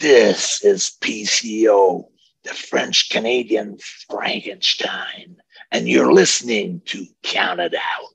This is PCO, the French Canadian Frankenstein, and you're listening to Count It Out.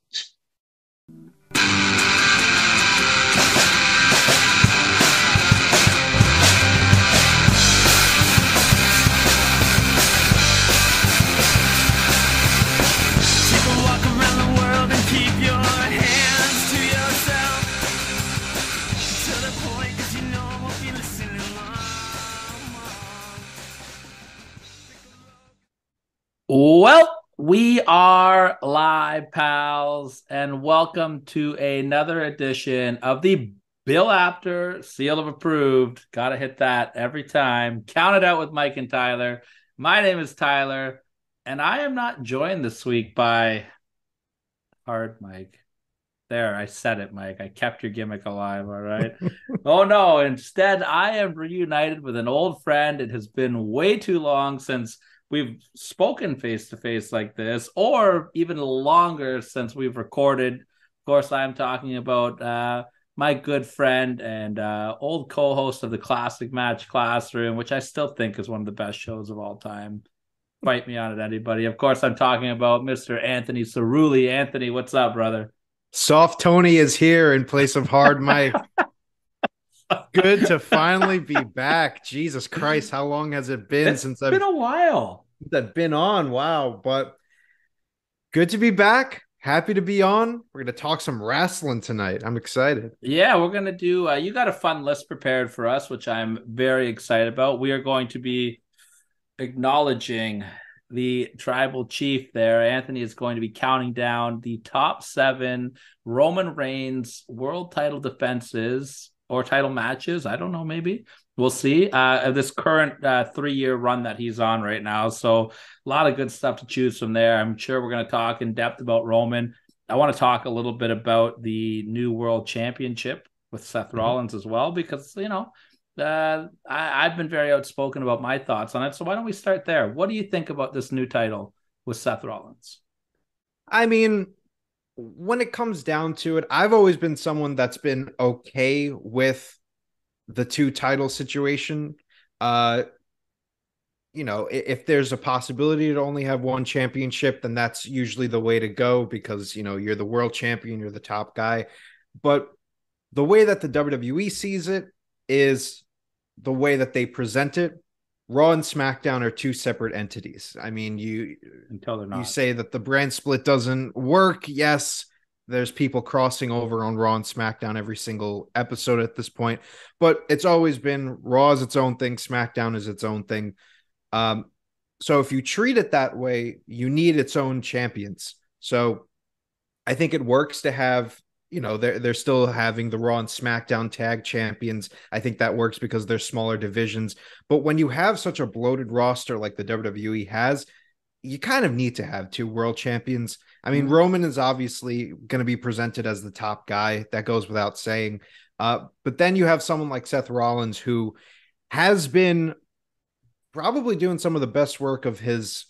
Well, we are live, pals, and welcome to another edition of the Bill Apter Seal of Approved. Gotta hit that every time. Count it out with Mike and Tyler. My name is Tyler, and I am not joined this week by Hard Mike. There, I said it, Mike. I kept your gimmick alive, all right? Oh, no. Instead, I am reunited with an old friend. It has been way too long since we've spoken face-to-face like this, or even longer since we've recorded. Of course, I'm talking about my good friend and old co-host of the Classic Match Classroom, which I still think is one of the best shows of all time. Fight me on it, anybody. Of course, I'm talking about Mr. Anthony Cerulli. Anthony, what's up, brother? Soft Tony is here in place of Hard Mike. Good to finally be back. Jesus Christ, how long has it been since I've been a while. I've been on? Wow, but good to be back. Happy to be on. We're gonna talk some wrestling tonight. I'm excited. Yeah, we're gonna do. You got a fun list prepared for us, which I'm very excited about. We are going to be acknowledging the tribal chief there. Anthony is going to be counting down the top 7 Roman Reigns world title defenses or title matches. I don't know, maybe we'll see. This current 3-year run that he's on right now. So a lot of good stuff to choose from there. I'm sure we're going to talk in depth about Roman. I want to talk a little bit about the new world championship with Seth Rollins as well, because, you know, I've been very outspoken about my thoughts on it. So why don't we start there? What do you think about this new title with Seth Rollins? I mean, when it comes down to it, I've always been someone that's been okay with the 2 title situation. You know, if there's a possibility to only have 1 championship, then that's usually the way to go because, you know, you're the world champion, you're the top guy. But the way that the WWE sees it is the way that they present it. Raw and SmackDown are 2 separate entities. I mean, you say that the brand split doesn't work. Yes, there's people crossing over on Raw and SmackDown every single episode at this point, but it's always been Raw is its own thing, SmackDown is its own thing. So if you treat it that way, you need its own champions. So I think it works to have, you know, they're still having the Raw and SmackDown tag champions. I think that works because they're smaller divisions. But when you have such a bloated roster like the WWE has, you kind of need to have 2 world champions. I mean, Roman is obviously going to be presented as the top guy. That goes without saying. But then you have someone like Seth Rollins, who has been probably doing some of the best work of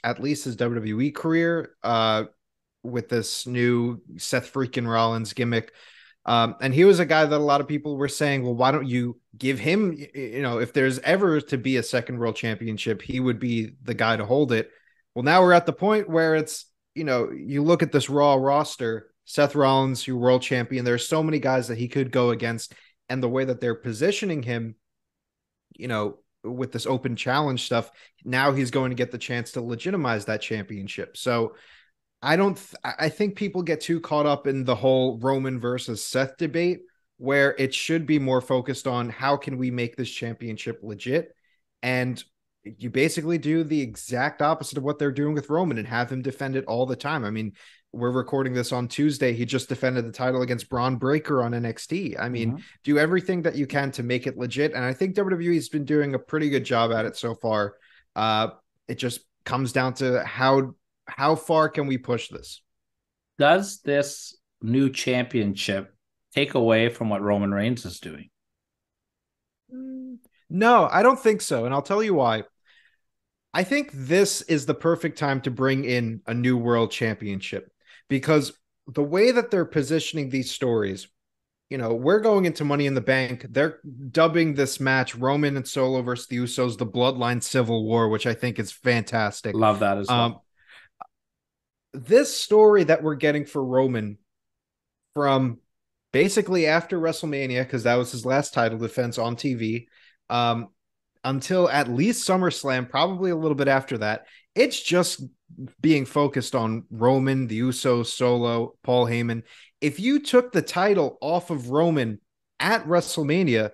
at least his WWE career, with this new Seth freaking Rollins gimmick. And he was a guy that a lot of people were saying, well, why don't you give him, you know, if there's ever to be a second world championship, he would be the guy to hold it. Well, now we're at the point where it's, you know, you look at this Raw roster, Seth Rollins, your world champion, there's so many guys that he could go against, and the way that they're positioning him, you know, with this open challenge stuff, now he's going to get the chance to legitimize that championship. So I think people get too caught up in the whole Roman versus Seth debate, where it should be more focused on how can we make this championship legit. And you basically do the exact opposite of what they're doing with Roman and have him defend it all the time. I mean, we're recording this on Tuesday. He just defended the title against Braun Breaker on NXT. I mean, do everything that you can to make it legit. And I think WWE has been doing a pretty good job at it so far. It just comes down to how far can we push this? Does this new championship take away from what Roman Reigns is doing? No, I don't think so. And I'll tell you why. I think this is the perfect time to bring in a new world championship, because the way that they're positioning these stories, we're going into Money in the Bank. They're dubbing this match Roman and Solo versus the Usos, the Bloodline Civil War, which I think is fantastic. Love that as well. This story that we're getting for Roman from basically after WrestleMania, because that was his last title defense on TV, until at least SummerSlam, probably a little bit after that, it's just being focused on Roman, the Usos, Solo, Paul Heyman. If you took the title off of Roman at WrestleMania,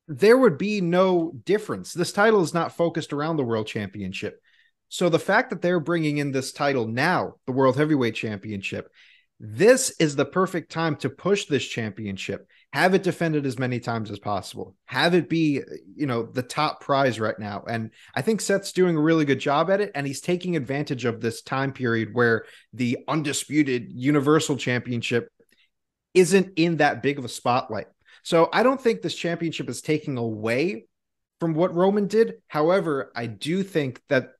there would be no difference. This title is not focused around the World Championship. So the fact that they're bringing in this title now, the World Heavyweight Championship, this is the perfect time to push this championship. Have it defended as many times as possible. Have it be, the top prize right now. And I think Seth's doing a really good job at it. And he's taking advantage of this time period where the undisputed Universal Championship isn't in that big of a spotlight. So I don't think this championship is taking away from what Roman did. However, I do think that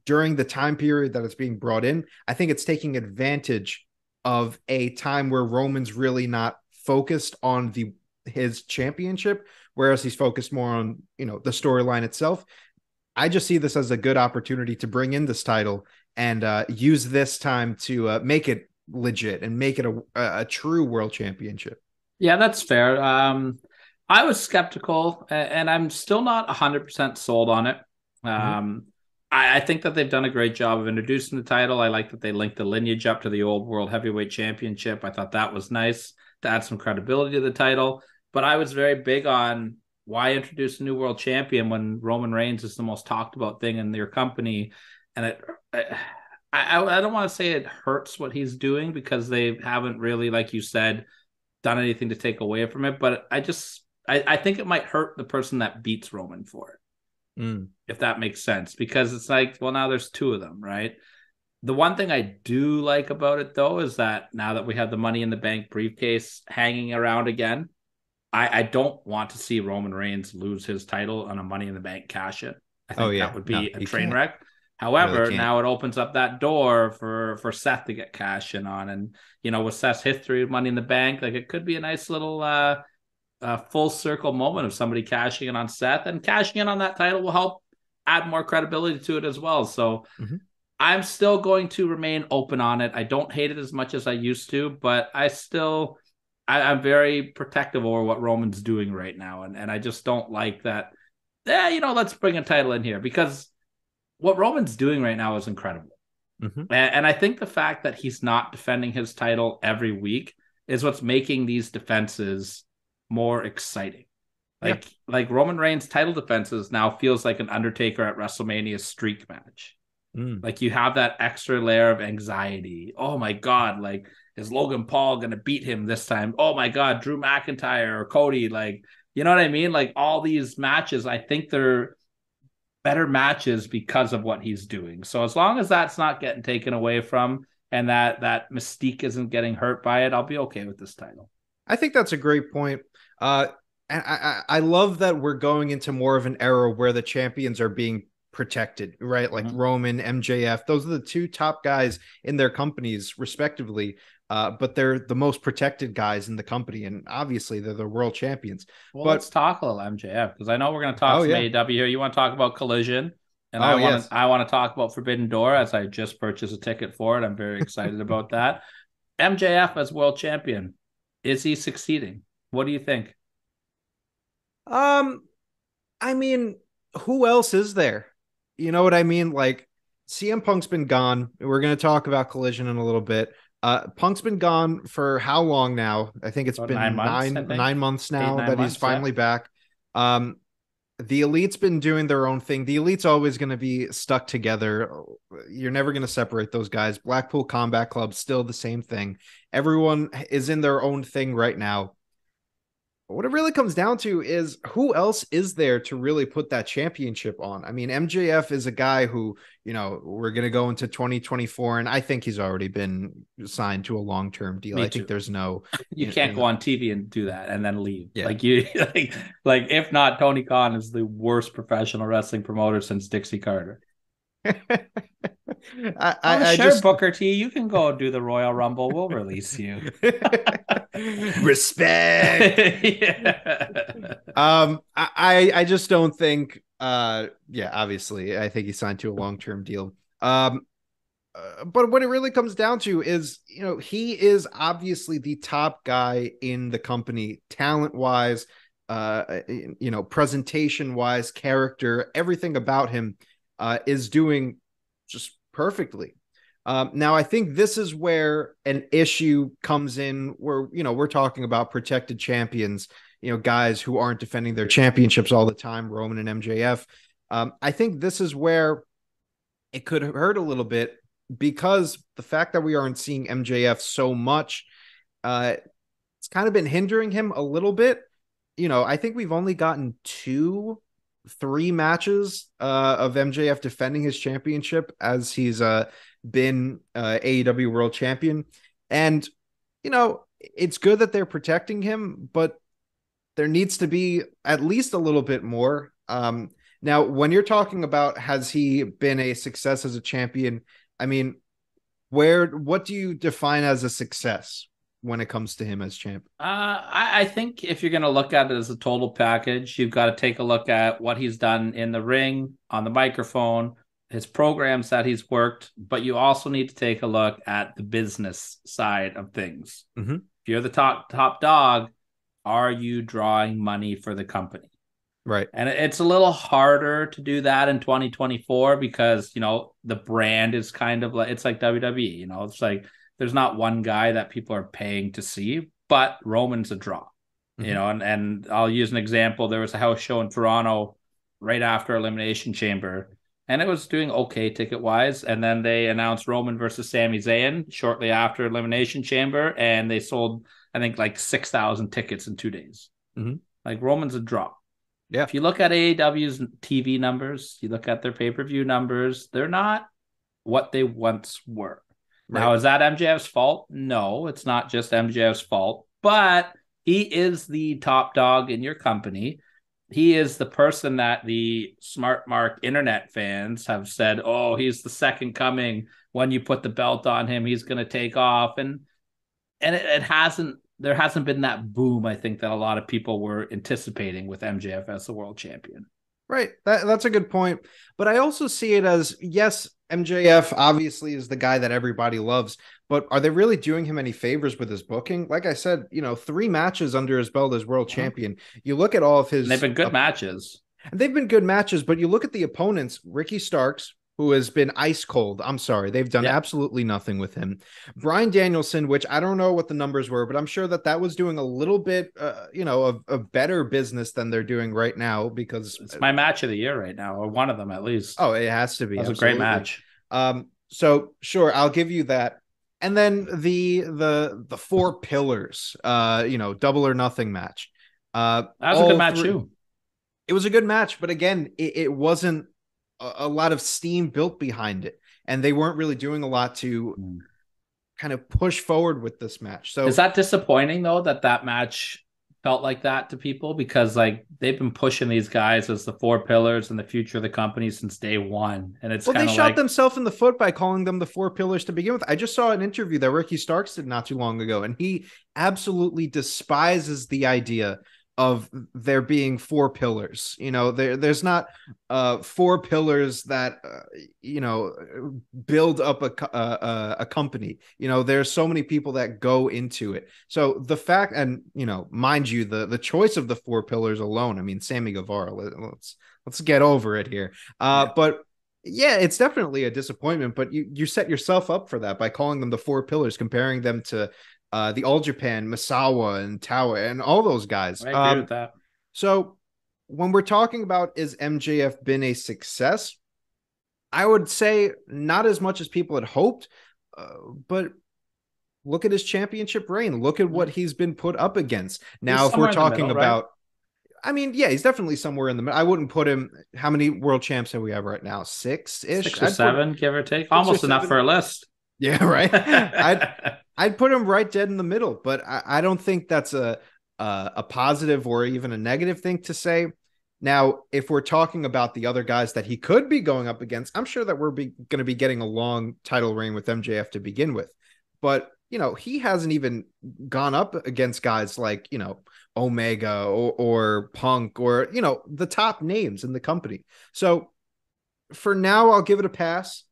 during the time period that it's being brought in, I think it's taking advantage of a time where Roman's really not focused on his championship, whereas he's focused more on, the storyline itself. I just see this as a good opportunity to bring in this title and use this time to make it legit and make it a true world championship. Yeah, that's fair. I was skeptical, and I'm still not 100% sold on it. I think that they've done a great job of introducing the title. I like that they linked the lineage up to the old World Heavyweight Championship. I thought that was nice to add some credibility to the title. But I was very big on why introduce a new world champion when Roman Reigns is the most talked about thing in your company. And I don't want to say it hurts what he's doing, because they haven't really, like you said, done anything to take away from it. But I think it might hurt the person that beats Roman for it. If that makes sense, because it's like, well, now there's two of them, right? The one thing I do like about it, though, is that now that we have the Money in the Bank briefcase hanging around again, I don't want to see Roman Reigns lose his title on a Money in the Bank cash in. I think that would be a train wreck. However, really now it opens up that door for Seth to get cash in on. And, with Seth's history of Money in the Bank, like, it could be a nice little full circle moment of somebody cashing in on Seth, and cashing in on that title will help add more credibility to it as well. So I'm still going to remain open on it. I don't hate it as much as I used to, but I'm very protective over what Roman's doing right now. And I just don't like that. Let's bring a title in here, because what Roman's doing right now is incredible. And I think the fact that he's not defending his title every week is what's making these defenses more exciting. Like Roman Reigns' title defenses now feels like an Undertaker at WrestleMania streak match. Like, you have that extra layer of anxiety. Oh my God, like, is Logan Paul going to beat him this time? Oh my God, Drew McIntyre or Cody, like, you know what I mean? Like, all these matches, I think they're better matches because of what he's doing. So as long as that's not getting taken away from, and that mystique isn't getting hurt by it, I'll be okay with this title. I think that's a great point. And I love that we're going into more of an era where the champions are being protected, right? Like Roman, MJF, those are the two top guys in their companies respectively. But they're the most protected guys in the company, and obviously they're the world champions. Well, let's talk a little MJF, because I know we're going to talk some AEW here. You want to talk about Collision, and I want to talk about Forbidden Door, as I just purchased a ticket for it. I'm very excited about that. MJF as world champion, is he succeeding? What do you think? I mean, who else is there? You know what I mean? Like, CM Punk's been gone. We're going to talk about Collision in a little bit. Punk's been gone for how long now? I think it's been 9 months now that he's finally back. The Elite's been doing their own thing. The Elite's always going to be stuck together. You're never going to separate those guys. Blackpool Combat Club, still the same thing. Everyone is in their own thing right now. What it really comes down to is, who else is there to really put that championship on? I mean, MJF is a guy who, we're going to go into 2024, and I think he's already been signed to a long-term deal. I think there's no... You can't go on TV and do that and then leave. Yeah. Like, if not, Tony Khan is the worst professional wrestling promoter since Dixie Carter. Sure, Booker T, you can go do the Royal Rumble. We'll release you. Respect. Yeah. I just don't think obviously I think he signed to a long-term deal. But what it really comes down to is, he is obviously the top guy in the company, talent-wise, presentation-wise, character, everything about him is doing just perfectly. Now, I think this is where an issue comes in where, we're talking about protected champions, guys who aren't defending their championships all the time, Roman and MJF. I think this is where it could hurt a little bit because the fact that we aren't seeing MJF so much, it's kind of been hindering him a little bit. I think we've only gotten 3 matches of MJF defending his championship as he's been AEW World Champion. And, it's good that they're protecting him, but there needs to be at least a little bit more. Now, when you're talking about has he been a success as a champion, I mean, what do you define as a success when it comes to him as champ? I think if you're going to look at it as a total package, you've got to take a look at what he's done in the ring, on the microphone, his programs that he's worked, but you also need to take a look at the business side of things. Mm-hmm. If you're the top dog, are you drawing money for the company? Right. And it's a little harder to do that in 2024 because, the brand is kind of like, it's like WWE, it's like, there's not one guy that people are paying to see, but Roman's a draw, and I'll use an example. There was a house show in Toronto right after Elimination Chamber, and it was doing okay ticket wise. And then they announced Roman versus Sami Zayn shortly after Elimination Chamber, and they sold, I think, like 6,000 tickets in 2 days. Mm-hmm. Like, Roman's a draw. Yeah. If you look at AEW's TV numbers, you look at their pay-per-view numbers, they're not what they once were. Right. Now, is that MJF's fault? No, it's not just MJF's fault, but he is the top dog in your company. He is the person that the Smart Mark internet fans have said, oh, he's the second coming. When you put the belt on him, he's going to take off. And it hasn't. There hasn't been that boom, I think, that a lot of people were anticipating with MJF as the world champion. Right. That's a good point. But I also see it as, yes, MJF obviously is the guy that everybody loves, but are they really doing him any favors with his booking? Like I said, 3 matches under his belt as world champion. You look at all of his... And they've been good matches. And they've been good matches, but you look at the opponents, Ricky Starks, who has been ice cold. I'm sorry. They've done absolutely nothing with him. Bryan Danielson, which I don't know what the numbers were, but I'm sure that was doing a little bit, of better business than they're doing right now because it's my match of the year right now, or one of them at least. Oh, it has to be. That was a great match. So sure, I'll give you that. And then the 4 pillars, double or nothing match. That was a good match too. It was a good match, but again, it wasn't a lot of steam built behind it, and they weren't really doing a lot to kind of push forward with this match. So is that disappointing though, that match felt like that to people? Because like they've been pushing these guys as the 4 pillars and the future of the company since day one, and it's they shot themselves in the foot by calling them the 4 pillars to begin with. I just saw an interview that Ricky Starks did not too long ago, and he absolutely despises the idea of there being 4 pillars. There's not 4 pillars that build up a company. There's so many people that go into it. So the fact, and mind you, the choice of the 4 pillars alone, I mean, Sammy Guevara, let's get over it here. But yeah, it's definitely a disappointment, but you set yourself up for that by calling them the 4 pillars, comparing them to the All Japan, Misawa and Tawa and all those guys. I agree with that. So when we're talking about, is MJF been a success? I would say not as much as people had hoped, but look at his championship reign. Look at what he's been put up against. Now, if we're talking about, right? I mean, yeah, he's definitely somewhere in the middle. I wouldn't put him, how many world champs have we have right now? 6-ish? 6 or 7, give or take. Almost enough for a list. Yeah, right. I'd put him right dead in the middle, but I don't think that's a positive or even a negative thing to say. Now, if we're talking about the other guys that he could be going up against, I'm sure that we're going to be getting a long title reign with MJF to begin with. But he hasn't even gone up against guys like, Omega or Punk or, the top names in the company. So for now, I'll give it a pass.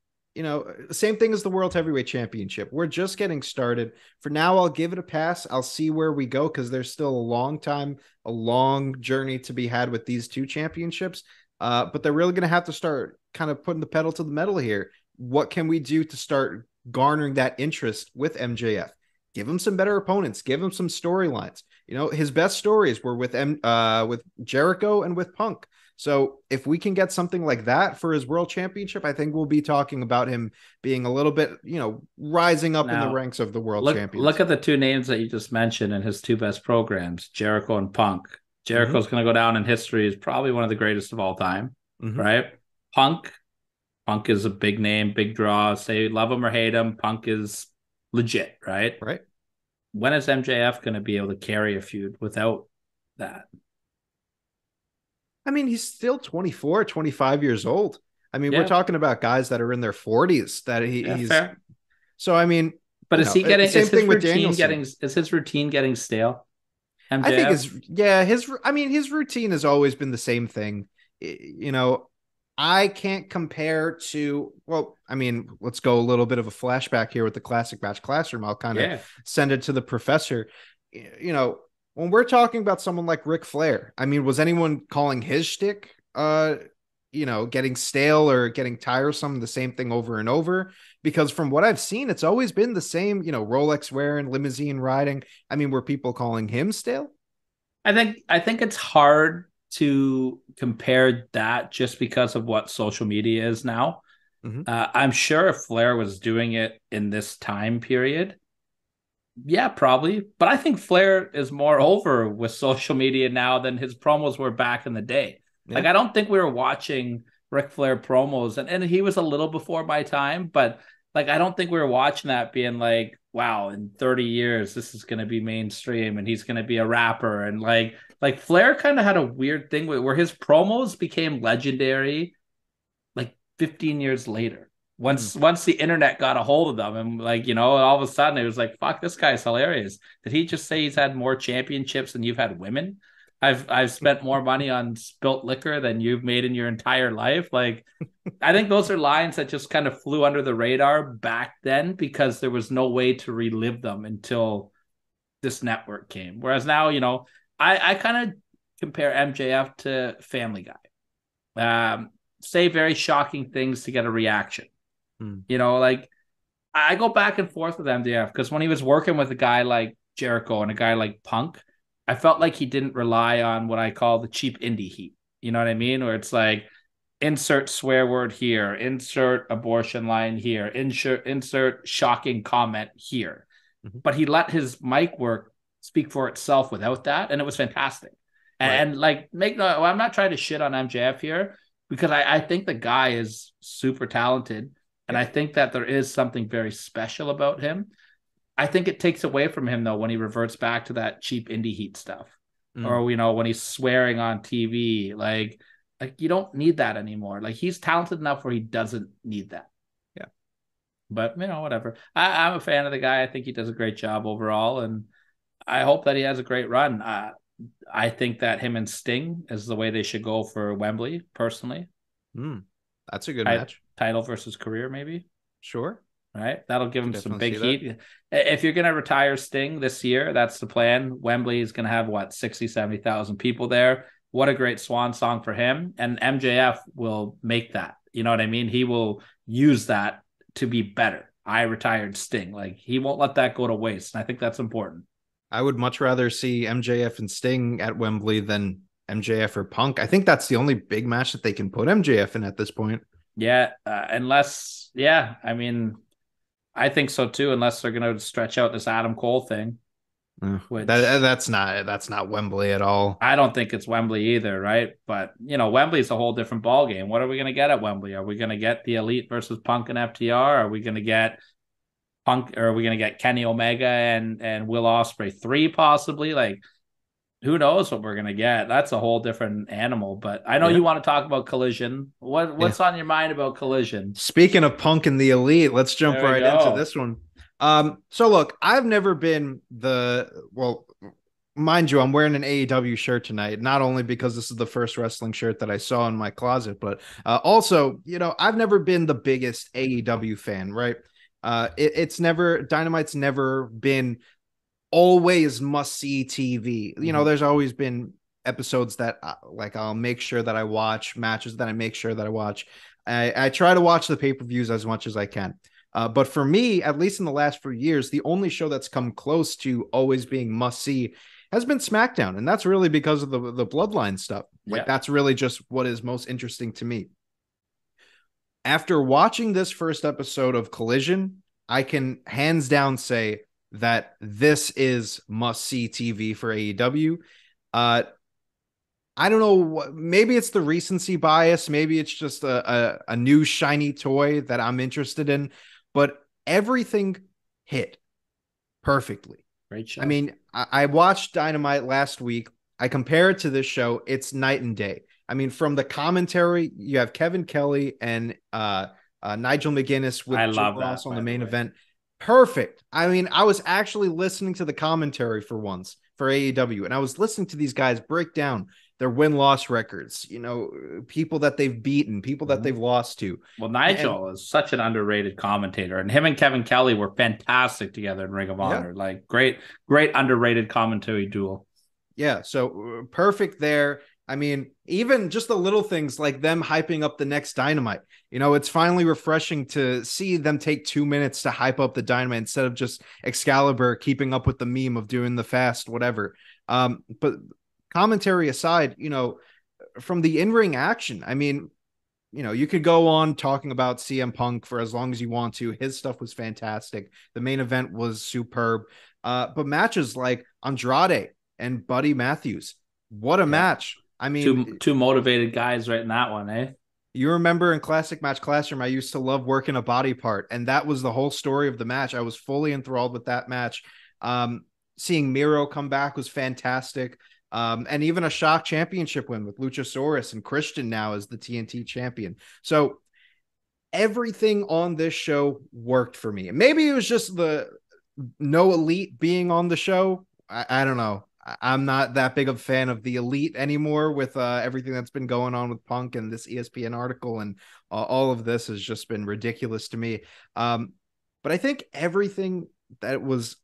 Same thing as the World Heavyweight Championship. We're just getting started. For now, I'll give it a pass. I'll see where we go because there's still a long journey to be had with these two championships. But they're really going to have to start kind of putting the pedal to the metal here. What can we do to start garnering that interest with MJF? Give him some better opponents. Give him some storylines. His best stories were with Jericho and with Punk. So if we can get something like that for his world championship, I think we'll be talking about him being a little bit, rising up in the ranks of the world champions. Look at the two names that you just mentioned in his two best programs, Jericho and Punk. Jericho's going to go down in history as probably one of the greatest of all time, right? Punk is a big name, big draw. Say love him or hate him, Punk is legit, right? Right. When is MJF going to be able to carry a feud without that? I mean, he's still 24, 25 years old. I mean, we're talking about guys that are in their 40s that he's fair. So I mean, but is he getting same thing with Danielson? Is his routine getting stale? MJF? I think his routine has always been the same thing. I can't compare to, let's go a little bit of a flashback here with the Classic Match Classroom. I'll kind of send it to the professor. When we're talking about someone like Ric Flair, I mean, was anyone calling his shtick, getting stale or getting tiresome, the same thing over and over? Because from what I've seen, it's always been the same, Rolex wearing, limousine riding. I mean, were people calling him stale? I think it's hard to compare that just because of what social media is now. I'm sure if Flair was doing it in this time period, yeah, probably. But I think Flair is more over with social media now than his promos were back in the day. Yeah. Like, I don't think we were watching Ric Flair promos, and he was a little before my time, but like, I don't think we were watching that being like, wow, in 30 years, this is going to be mainstream and he's going to be a rapper. And like Flair kind of had a weird thing where his promos became legendary like 15 years later. Once the internet got a hold of them and all of a sudden it was like, fuck, this guy's hilarious. Did he just say he's had more championships than you've had women? I've spent more money on spilt liquor than you've made in your entire life. Like, I think those are lines that just kind of flew under the radar back then because there was no way to relive them until this network came. Whereas now, I kind of compare MJF to Family Guy. Say very shocking things to get a reaction. I go back and forth with MJF because when he was working with a guy like Jericho and a guy like Punk, I felt like he didn't rely on what I call the cheap indie heat. You know what I mean? Where it's like, insert swear word here, insert abortion line here, insert shocking comment here. But he let his mic work speak for itself without that, and it was fantastic. And I'm not trying to shit on MJF here because I think the guy is super talented. And I think that there is something very special about him. I think it takes away from him, though, when he reverts back to that cheap indie heat stuff. Or, when he's swearing on TV. Like you don't need that anymore. Like, he's talented enough where he doesn't need that. Yeah. But, whatever. I'm a fan of the guy. I think he does a great job overall. And I hope that he has a great run. I think that him and Sting is the way they should go for Wembley, personally. That's a good match. Title versus career, maybe. Sure. Right. That'll give him some big heat. If you're going to retire Sting this year, that's the plan. Wembley is going to have 60, 70,000 people there. What a great swan song for him. And MJF will make that. You know what I mean? He will use that to be better. I retired Sting. Like, he won't let that go to waste. And I think that's important. I would much rather see MJF and Sting at Wembley than MJF or Punk. I think that's the only big match that they can put MJF in at this point. Yeah, I think so too, unless they're going to stretch out this Adam Cole thing. That's not Wembley at all. I don't think it's Wembley either, right? But, Wembley's a whole different ballgame. What are we going to get at Wembley? Are we going to get the Elite versus Punk and FTR? Are we going to get Punk, or are we going to get Kenny Omega and Will Ospreay 3 possibly? Like, who knows what we're going to get? That's a whole different animal. But I know you want to talk about Collision. What's on your mind about Collision? Speaking of Punk and the Elite, let's jump right into this one. So look, I've never been mind you, I'm wearing an AEW shirt tonight, not only because this is the first wrestling shirt that I saw in my closet, but also, I've never been the biggest AEW fan, right? It's never, Dynamite's never been always must see TV. There's always been episodes that like I'll make sure that I watch, matches that I make sure that I watch. I try to watch the pay-per-views as much as I can. But for me, at least in the last few years, the only show that's come close to always being must see has been SmackDown. And that's really because of the bloodline stuff. Like, that's really just what is most interesting to me. After watching this first episode of Collision, I can hands down say that this is must see TV for AEW. I don't know. Maybe it's the recency bias. Maybe it's just a new shiny toy that I'm interested in. But everything hit perfectly. Great show. I mean, I watched Dynamite last week. I compare it to this show. It's night and day. I mean, from the commentary, you have Kevin Kelly and Nigel McGuinness with Jim Ross on the main event. Perfect. I mean, I was actually listening to the commentary for once for AEW, and I was listening to these guys break down their win-loss records, people that they've beaten, people that they've lost to. Well, Nigel is such an underrated commentator, and him and Kevin Kelly were fantastic together in Ring of Honor. Like, great underrated commentary duo. Yeah, so perfect there. I mean, even just the little things like them hyping up the next Dynamite. It's finally refreshing to see them take 2 minutes to hype up the Dynamite instead of just Excalibur keeping up with the meme of doing the fast, whatever. But commentary aside, from the in-ring action, I mean, you could go on talking about CM Punk for as long as you want to. His stuff was fantastic. The main event was superb. But matches like Andrade and Buddy Matthews, what a match. I mean, two motivated guys right in that one, eh? You remember in Classic Match Classroom, I used to love working a body part, and that was the whole story of the match. I was fully enthralled with that match. Seeing Miro come back was fantastic. And even a shock championship win with Luchasaurus and Christian now as the TNT champion. So everything on this show worked for me. Maybe it was just the no Elite being on the show. I don't know. I'm not that big of a fan of the Elite anymore with everything that's been going on with Punk and this ESPN article, and all of this has just been ridiculous to me. But I think everything that was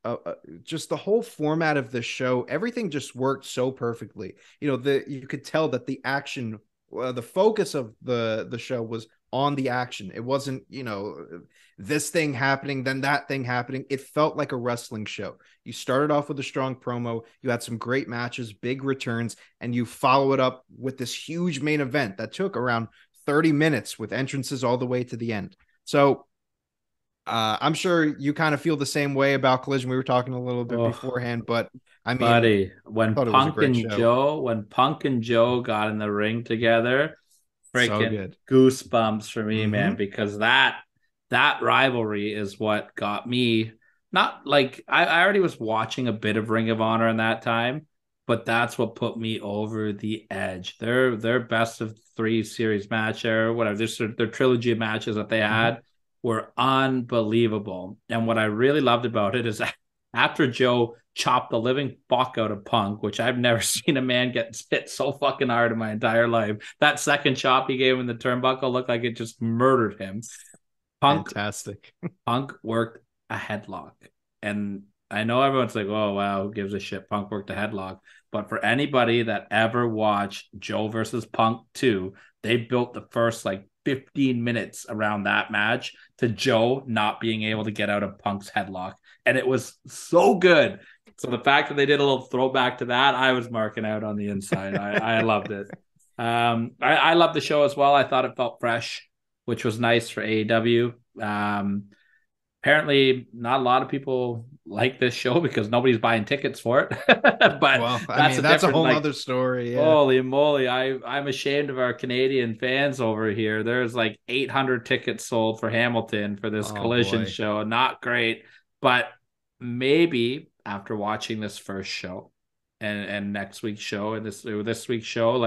just the whole format of this show, everything just worked so perfectly. You could tell that the action, the focus of the show was on the action. It wasn't, this thing happening, then that thing happening. It felt like a wrestling show. You started off with a strong promo. You had some great matches, big returns, and you follow it up with this huge main event that took around 30 minutes with entrances all the way to the end. So I'm sure you kind of feel the same way about Collision. We were talking a little bit beforehand, but I mean, buddy, when Punk and Joe got in the ring together, freaking goosebumps for me, man, because that rivalry is what got me. Not like I already was watching a bit of Ring of Honor in that time, but that's what put me over the edge. Their best of 3 series match or whatever, their trilogy of matches that they had were unbelievable. And what I really loved about it is after Joe chopped the living fuck out of Punk, which I've never seen a man get hit so fucking hard in my entire life. That second chop he gave him in the turnbuckle looked like it just murdered him. Fantastic. Punk worked a headlock. And I know everyone's like, oh, wow, who gives a shit? Punk worked a headlock. But for anybody that ever watched Joe versus Punk 2, they built the first 15 minutes around that match to Joe not being able to get out of Punk's headlock. And it was so good. So the fact that they did a little throwback to that, I was marking out on the inside. I loved it. I loved the show as well. I thought it felt fresh, which was nice for AEW. Apparently not a lot of people like this show because nobody's buying tickets for it. But that's a whole other story. Yeah. Holy moly. I'm ashamed of our Canadian fans over here. There's 800 tickets sold for Hamilton for this Collision show. Not great, but maybe after watching this first show and next week's show and this week's show,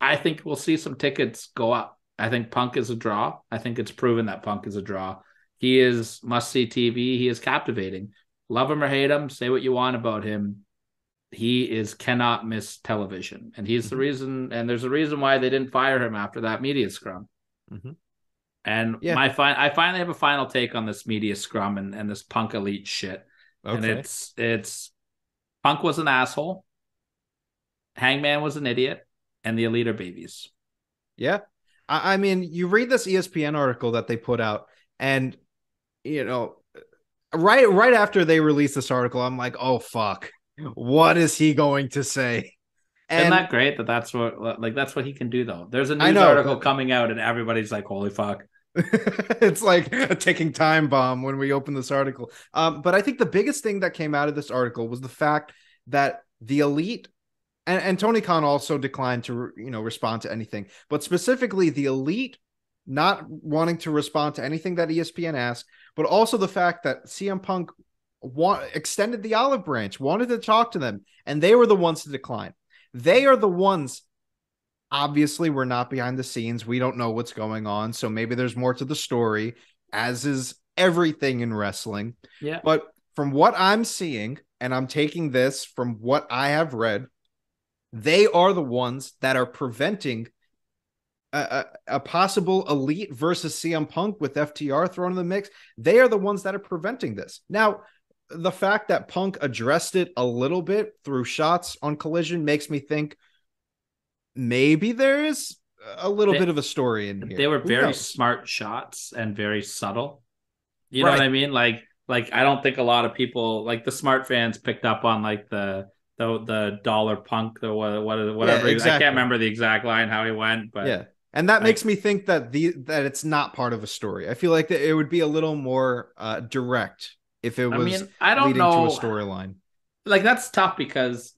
I think we'll see some tickets go up. I think Punk is a draw. I think it's proven that Punk is a draw. He is must-see TV. He is captivating. Love him or hate him, say what you want about him. He cannot miss television. And he's the reason, and there's a reason why they didn't fire him after that media scrum. And I finally have a final take on this media scrum and this Punk Elite shit. Okay. And it's Punk was an asshole, Hangman was an idiot, and the Elite are babies. Yeah. I mean, you read this ESPN article that they put out, and right after they released this article, I'm like, oh fuck, what is he going to say? And isn't that great that's what he can do though? There's a news article coming out and everybody's like, holy fuck. It's like a ticking time bomb when we open this article. But I think the biggest thing that came out of this article was the fact that the Elite and Tony Khan also declined to respond to anything, but specifically the Elite not wanting to respond to anything that ESPN asked, but also the fact that CM Punk extended the olive branch, wanted to talk to them, and they were the ones to decline. They are the ones, obviously, we're not behind the scenes. We don't know what's going on, so maybe there's more to the story, as is everything in wrestling. Yeah. But from what I'm seeing, and I'm taking this from what I have read, they are the ones that are preventing a possible Elite versus CM Punk with FTR thrown in the mix. They are the ones that are preventing this. Now, the fact that Punk addressed it a little bit through shots on Collision makes me think maybe there is a little bit of a story in here. They were very smart shots and very subtle. You know what I mean? Like I don't think a lot of people, like the smart fans, picked up on like the dollar Punk, the whatever. Yeah, exactly. I can't remember the exact line how he went, but yeah. And that makes me think that that it's not part of a story. I feel like that it would be a little more direct if it was I don't leading know. To a storyline. Like that's tough because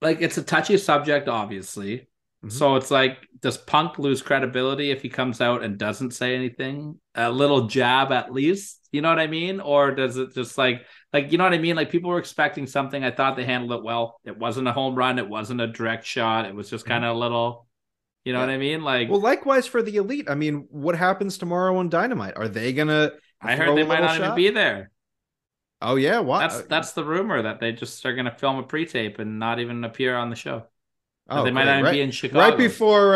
like it's a touchy subject, obviously. So it's like, does Punk lose credibility if he comes out and doesn't say anything? A little jab at least, you know what I mean? Or does it just like you know what I mean? Like people were expecting something. I thought they handled it well. It wasn't a home run. It wasn't a direct shot. It was just kind of a little, you know what I mean? Like, well, likewise for the Elite. I mean, what happens tomorrow on Dynamite? Are they gonna? I heard they might not even be there. Oh yeah, why? That's the rumor, that they just are gonna film a pre-tape and not even appear on the show. Oh, they might not even be in Chicago. Right before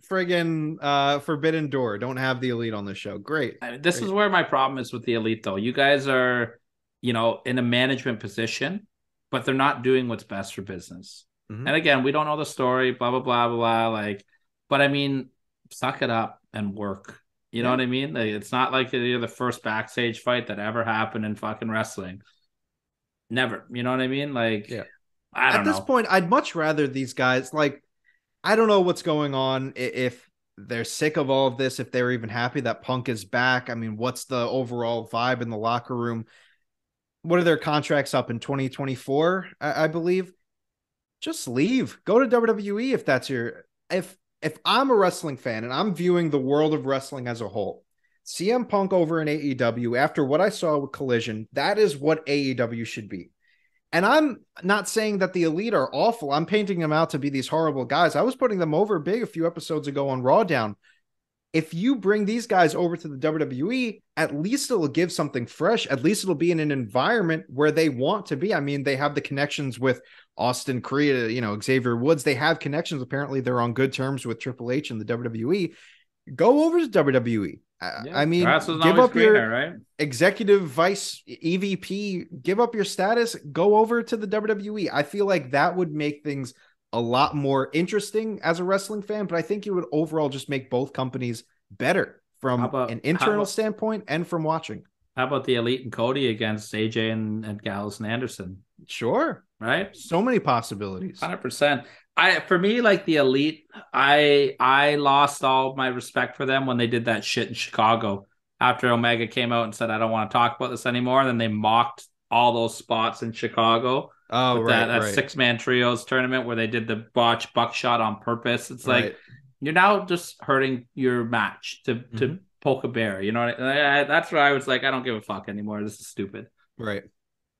friggin' Forbidden Door. Don't have the Elite on the show. Great. This is where my problem is with the Elite, though. You guys are, in a management position, but they're not doing what's best for business. And again, we don't know the story, blah, blah, blah, blah, blah. But I mean, suck it up and work. You know what I mean? Like, it's not like you're the first backstage fight that ever happened in fucking wrestling. Never. You know what I mean? Like, At this point, I'd much rather these guys, I don't know what's going on, if they're sick of all of this, if they're even happy that Punk is back. I mean, what's the overall vibe in the locker room? What are their contracts up in 2024, I believe? Just leave. Go to WWE if that's if I'm a wrestling fan and I'm viewing the world of wrestling as a whole. CM Punk over in AEW, after what I saw with Collision, that is what AEW should be. And I'm not saying that the Elite are awful. I'm painting them out to be these horrible guys. I was putting them over big a few episodes ago on Raw Down. If you bring these guys over to the WWE, at least it'll give something fresh. At least it'll be in an environment where they want to be. I mean, they have the connections with Austin Creed, Xavier Woods. They have connections. Apparently, they're on good terms with Triple H and the WWE. Go over to WWE. I mean, give up your executive vice EVP, give up your status, go over to the WWE. I feel like that would make things a lot more interesting as a wrestling fan, but I think it would overall just make both companies better from an internal standpoint and from watching. How about the Elite and Cody against AJ and Gallows and Anderson? Sure. Right? So many possibilities. 100%. For me, like the Elite, I lost all my respect for them when they did that shit in Chicago after Omega came out and said, I don't want to talk about this anymore. And then they mocked all those spots in Chicago. Oh, right. That 6-man trios tournament where they did the botch buckshot on purpose. It's like, you're now just hurting your match to poke a bear. You know, that's where I was like, I don't give a fuck anymore. This is stupid. Right.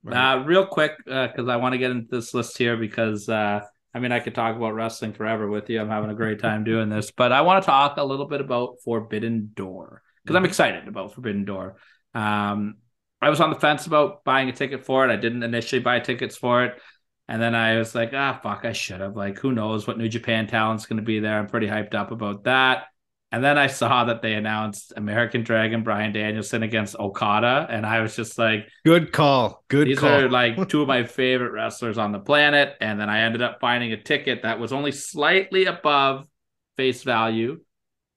Real quick, because I want to get into this list here because, I could talk about wrestling forever with you. I'm having a great time doing this, but I want to talk a little bit about Forbidden Door. because I'm excited about Forbidden Door. I was on the fence about buying a ticket for it. I didn't initially buy tickets for it. And then I was like, fuck, I should have. Like, who knows what New Japan talent's going to be there. I'm pretty hyped up about that. And then I saw that they announced American Dragon Bryan Danielson against Okada. And I was just like, good call. These are like two of my favorite wrestlers on the planet. And then I ended up finding a ticket that was only slightly above face value.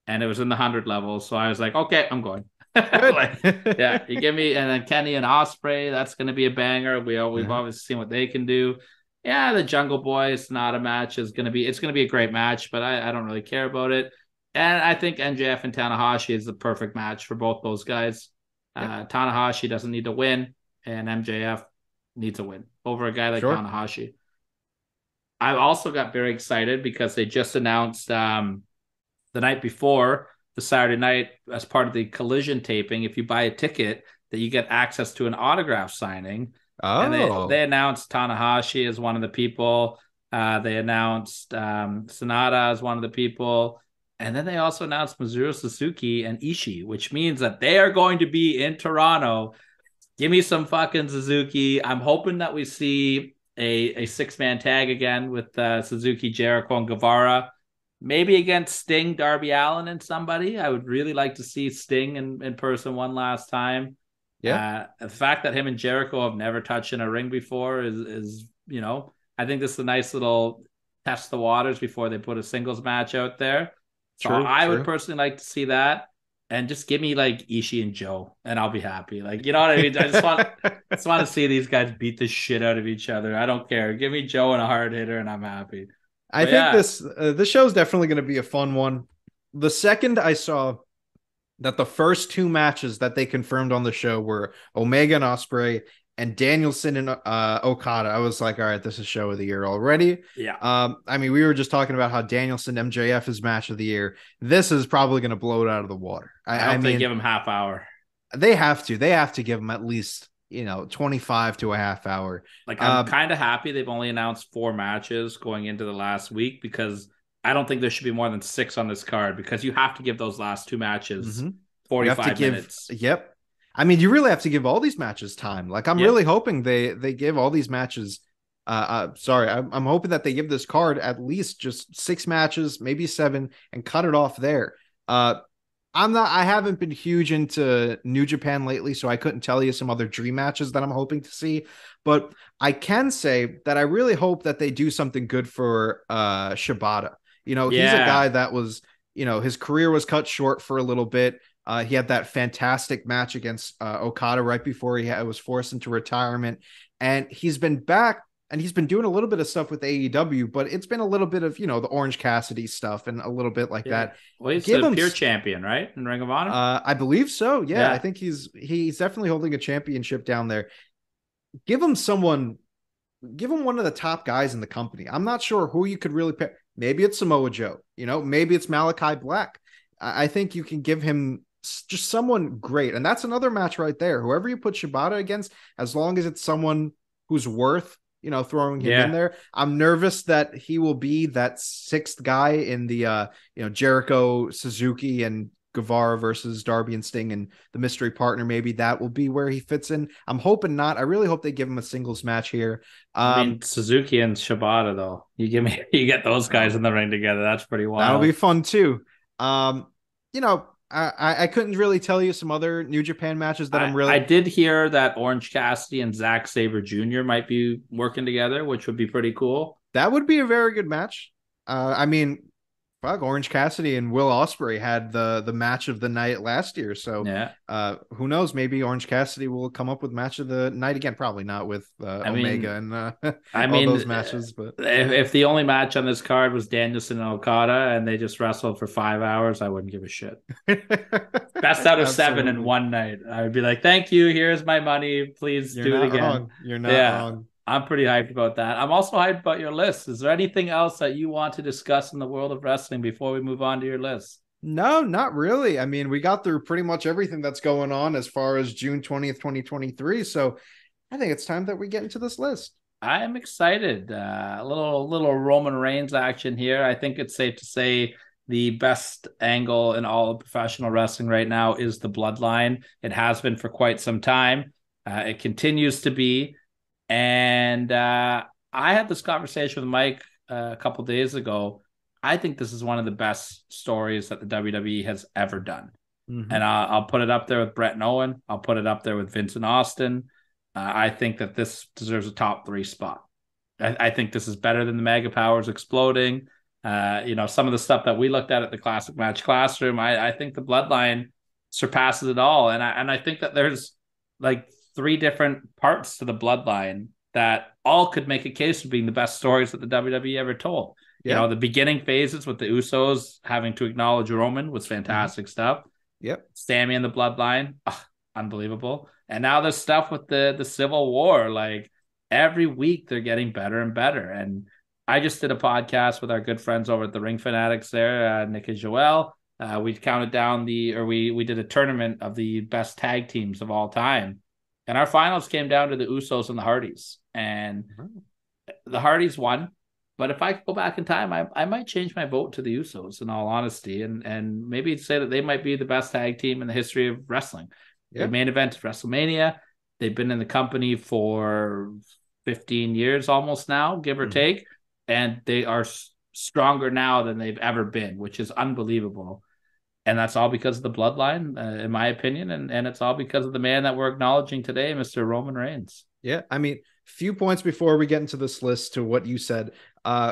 And it was in the 100 level. So I was like, okay, I'm going. Like, yeah, you give me, and then Kenny and Ospreay, that's going to be a banger. We've obviously seen what they can do. Yeah, the Jungle Boys, not a match it's going to be a great match, but I don't really care about it. And I think MJF and Tanahashi is the perfect match for both those guys. Tanahashi doesn't need to win, and MJF needs a win over a guy like Tanahashi. I also got very excited because they just announced the night before, the Saturday night, as part of the Collision taping, if you buy a ticket, that you get access to an autograph signing. And they announced Tanahashi as one of the people. They announced Sonata as one of the people. And then they also announced Misuru Suzuki and Ishii, which means that they are going to be in Toronto. Give me some fucking Suzuki. I'm hoping that we see a six-man tag again with Suzuki, Jericho, and Guevara. Maybe against Sting, Darby Allin, and somebody. I would really like to see Sting in person one last time. Yeah. The fact that him and Jericho have never touched in a ring before is I think this is a nice little test the waters before they put a singles match out there. So I would personally like to see that. And just give me like Ishii and Joe, and I'll be happy. Like, you know what I mean? I just want to see these guys beat the shit out of each other. I don't care. Give me Joe and a hard hitter, and I'm happy. I think this show is definitely going to be a fun one. The second I saw that the first two matches that they confirmed on the show were Omega and Ospreay and Danielson and Okada, I was like, all right, this is show of the year already. Yeah. I mean, we were just talking about how Danielson MJF is match of the year. This is probably going to blow it out of the water. I hope they give him half hour. They have to give him at least 25 to a half hour. Like, I'm kind of happy they've only announced 4 matches going into the last week, because I don't think there should be more than 6 on this card, because you have to give those last 2 matches 45 minutes. Yep. I mean, you really have to give all these matches time. Like, I'm really hoping they give all these matches. I'm hoping that they give this card at least just 6 matches, maybe 7, and cut it off there. I haven't been huge into New Japan lately, so I couldn't tell you some other dream matches that I'm hoping to see. But I can say that I really hope that they do something good for Shibata. He's a guy that was, his career was cut short for a little bit. He had that fantastic match against Okada right before he was forced into retirement. And he's been back, and he's been doing a little bit of stuff with AEW, but it's been a little bit of, the Orange Cassidy stuff and a little bit like that. Well, he's a pure champion, right? In Ring of Honor? I believe so. Yeah. I think he's definitely holding a championship down there. Give him one of the top guys in the company. I'm not sure who you could really pick. Maybe it's Samoa Joe, maybe it's Malachi Black. I think you can give him just someone great. And that's another match right there. Whoever you put Shibata against, as long as it's someone who's worth, throwing him in there. I'm nervous that he will be that 6th guy in the, Jericho, Suzuki, and Guevara versus Darby and Sting and the mystery partner. Maybe that will be where he fits in. I'm hoping not. I really hope they give him a singles match here. I mean, Suzuki and Shibata, though, you get those guys in the ring together. That's pretty wild. That'll be fun too. I couldn't really tell you some other New Japan matches that I did hear that Orange Cassidy and Zack Sabre Jr. might be working together, which would be pretty cool. That would be a very good match. I mean, Orange Cassidy and Will Ospreay had the match of the night last year. So who knows? Maybe Orange Cassidy will come up with match of the night again. Probably not with Omega and all those matches. But if the only match on this card was Danielson and Okada and they just wrestled for 5 hours, I wouldn't give a shit. Best out of 7 in one night. I would be like, thank you. Here's my money. Please do it again. Wrong. You're not wrong. I'm pretty hyped about that. I'm also hyped about your list. Is there anything else that you want to discuss in the world of wrestling before we move on to your list? No, not really. I mean, we got through pretty much everything that's going on as far as June 20th, 2023. So I think it's time that we get into this list. I am excited. A little Roman Reigns action here. I think it's safe to say the best angle in all of professional wrestling right now is the bloodline. It has been for quite some time. It continues to be. And I had this conversation with Mike a couple days ago. I think this is one of the best stories that the WWE has ever done. Mm-hmm. And I'll put it up there with Brett and Owen. I'll put it up there with Vince and Austin. I think that this deserves a top 3 spot. I think this is better than the Mega Powers exploding. Some of the stuff that we looked at the Classic Match Classroom, I think the Bloodline surpasses it all. And I think that there's like 3 different parts to the Bloodline that all could make a case for being the best stories that the WWE ever told. Yeah. The beginning phases with the Usos having to acknowledge Roman was fantastic stuff. Yep. Sammy and the Bloodline, unbelievable. And now there's stuff with the Civil War. Like every week they're getting better and better. And I just did a podcast with our good friends over at the Ring Fanatics there, Nick and Joel. We counted down we did a tournament of the best tag teams of all time. And our finals came down to the Usos and the Hardys. And the Hardys won. But if I could go back in time, I might change my vote to the Usos, in all honesty, and maybe say that they might be the best tag team in the history of wrestling. Yeah. The main event of WrestleMania. They've been in the company for 15 years almost now, give or take, and they are stronger now than they've ever been, which is unbelievable. And that's all because of the Bloodline, in my opinion, and it's all because of the man that we're acknowledging today, Mr. Roman Reigns. Yeah, I mean, few points before we get into this list to what you said.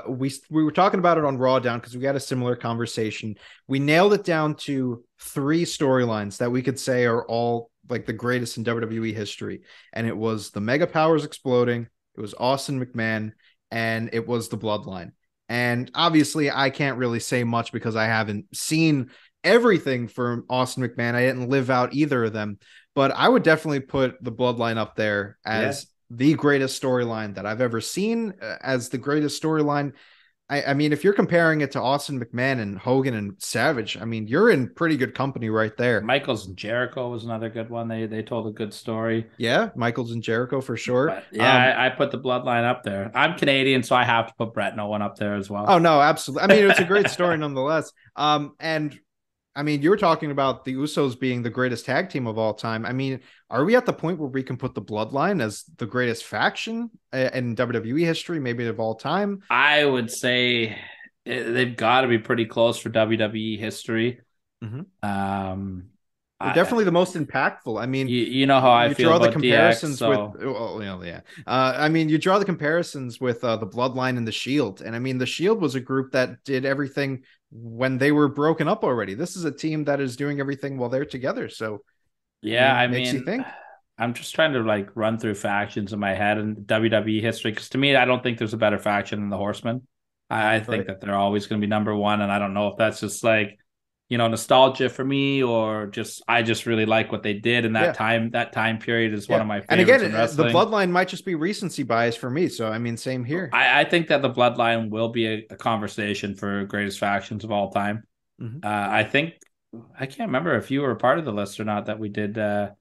We were talking about it on Raw Down because we had a similar conversation. We nailed it down to 3 storylines that we could say are all like the greatest in WWE history. And it was the Mega Powers exploding, it was Austin McMahon, and it was the Bloodline. And obviously I can't really say much because I haven't seen everything from Austin McMahon. I didn't live out either of them, but I would definitely put the Bloodline up there as the greatest storyline that I've ever seen, as the greatest storyline. I mean, if you're comparing it to Austin McMahon and Hogan and Savage, I mean, you're in pretty good company right there. Michaels and Jericho was another good one. They told a good story. Yeah, Michaels and Jericho for sure. But yeah, I put the Bloodline up there. I'm Canadian, so I have to put Brett and Owen up there as well. Oh, no, absolutely. I mean, it's a great story nonetheless. And I mean, you were talking about the Usos being the greatest tag team of all time. I mean, are we at the point where we can put the Bloodline as the greatest faction in WWE history, maybe of all time? I would say they've got to be pretty close for WWE history. Mm-hmm. They're definitely the most impactful. I mean, you know how I feel about the comparisons DX, with. Well, yeah. I mean, you draw the comparisons with the Bloodline and the Shield, and I mean, the Shield was a group that did everything when they were broken up already. This is a team that is doing everything while they're together. So, yeah, I makes mean, you think. I'm just trying to like run through factions in my head and WWE history, because to me, I don't think there's a better faction than the Horsemen. I think that they're always going to be number one, and I don't know if that's just like, nostalgia for me, or I just really like what they did in that time. That time period is one of my favorites. And again, the Bloodline might just be recency bias for me. So I mean, same here. I think that the Bloodline will be a conversation for greatest factions of all time. Mm-hmm. I can't remember if you were a part of the list or not, that we did a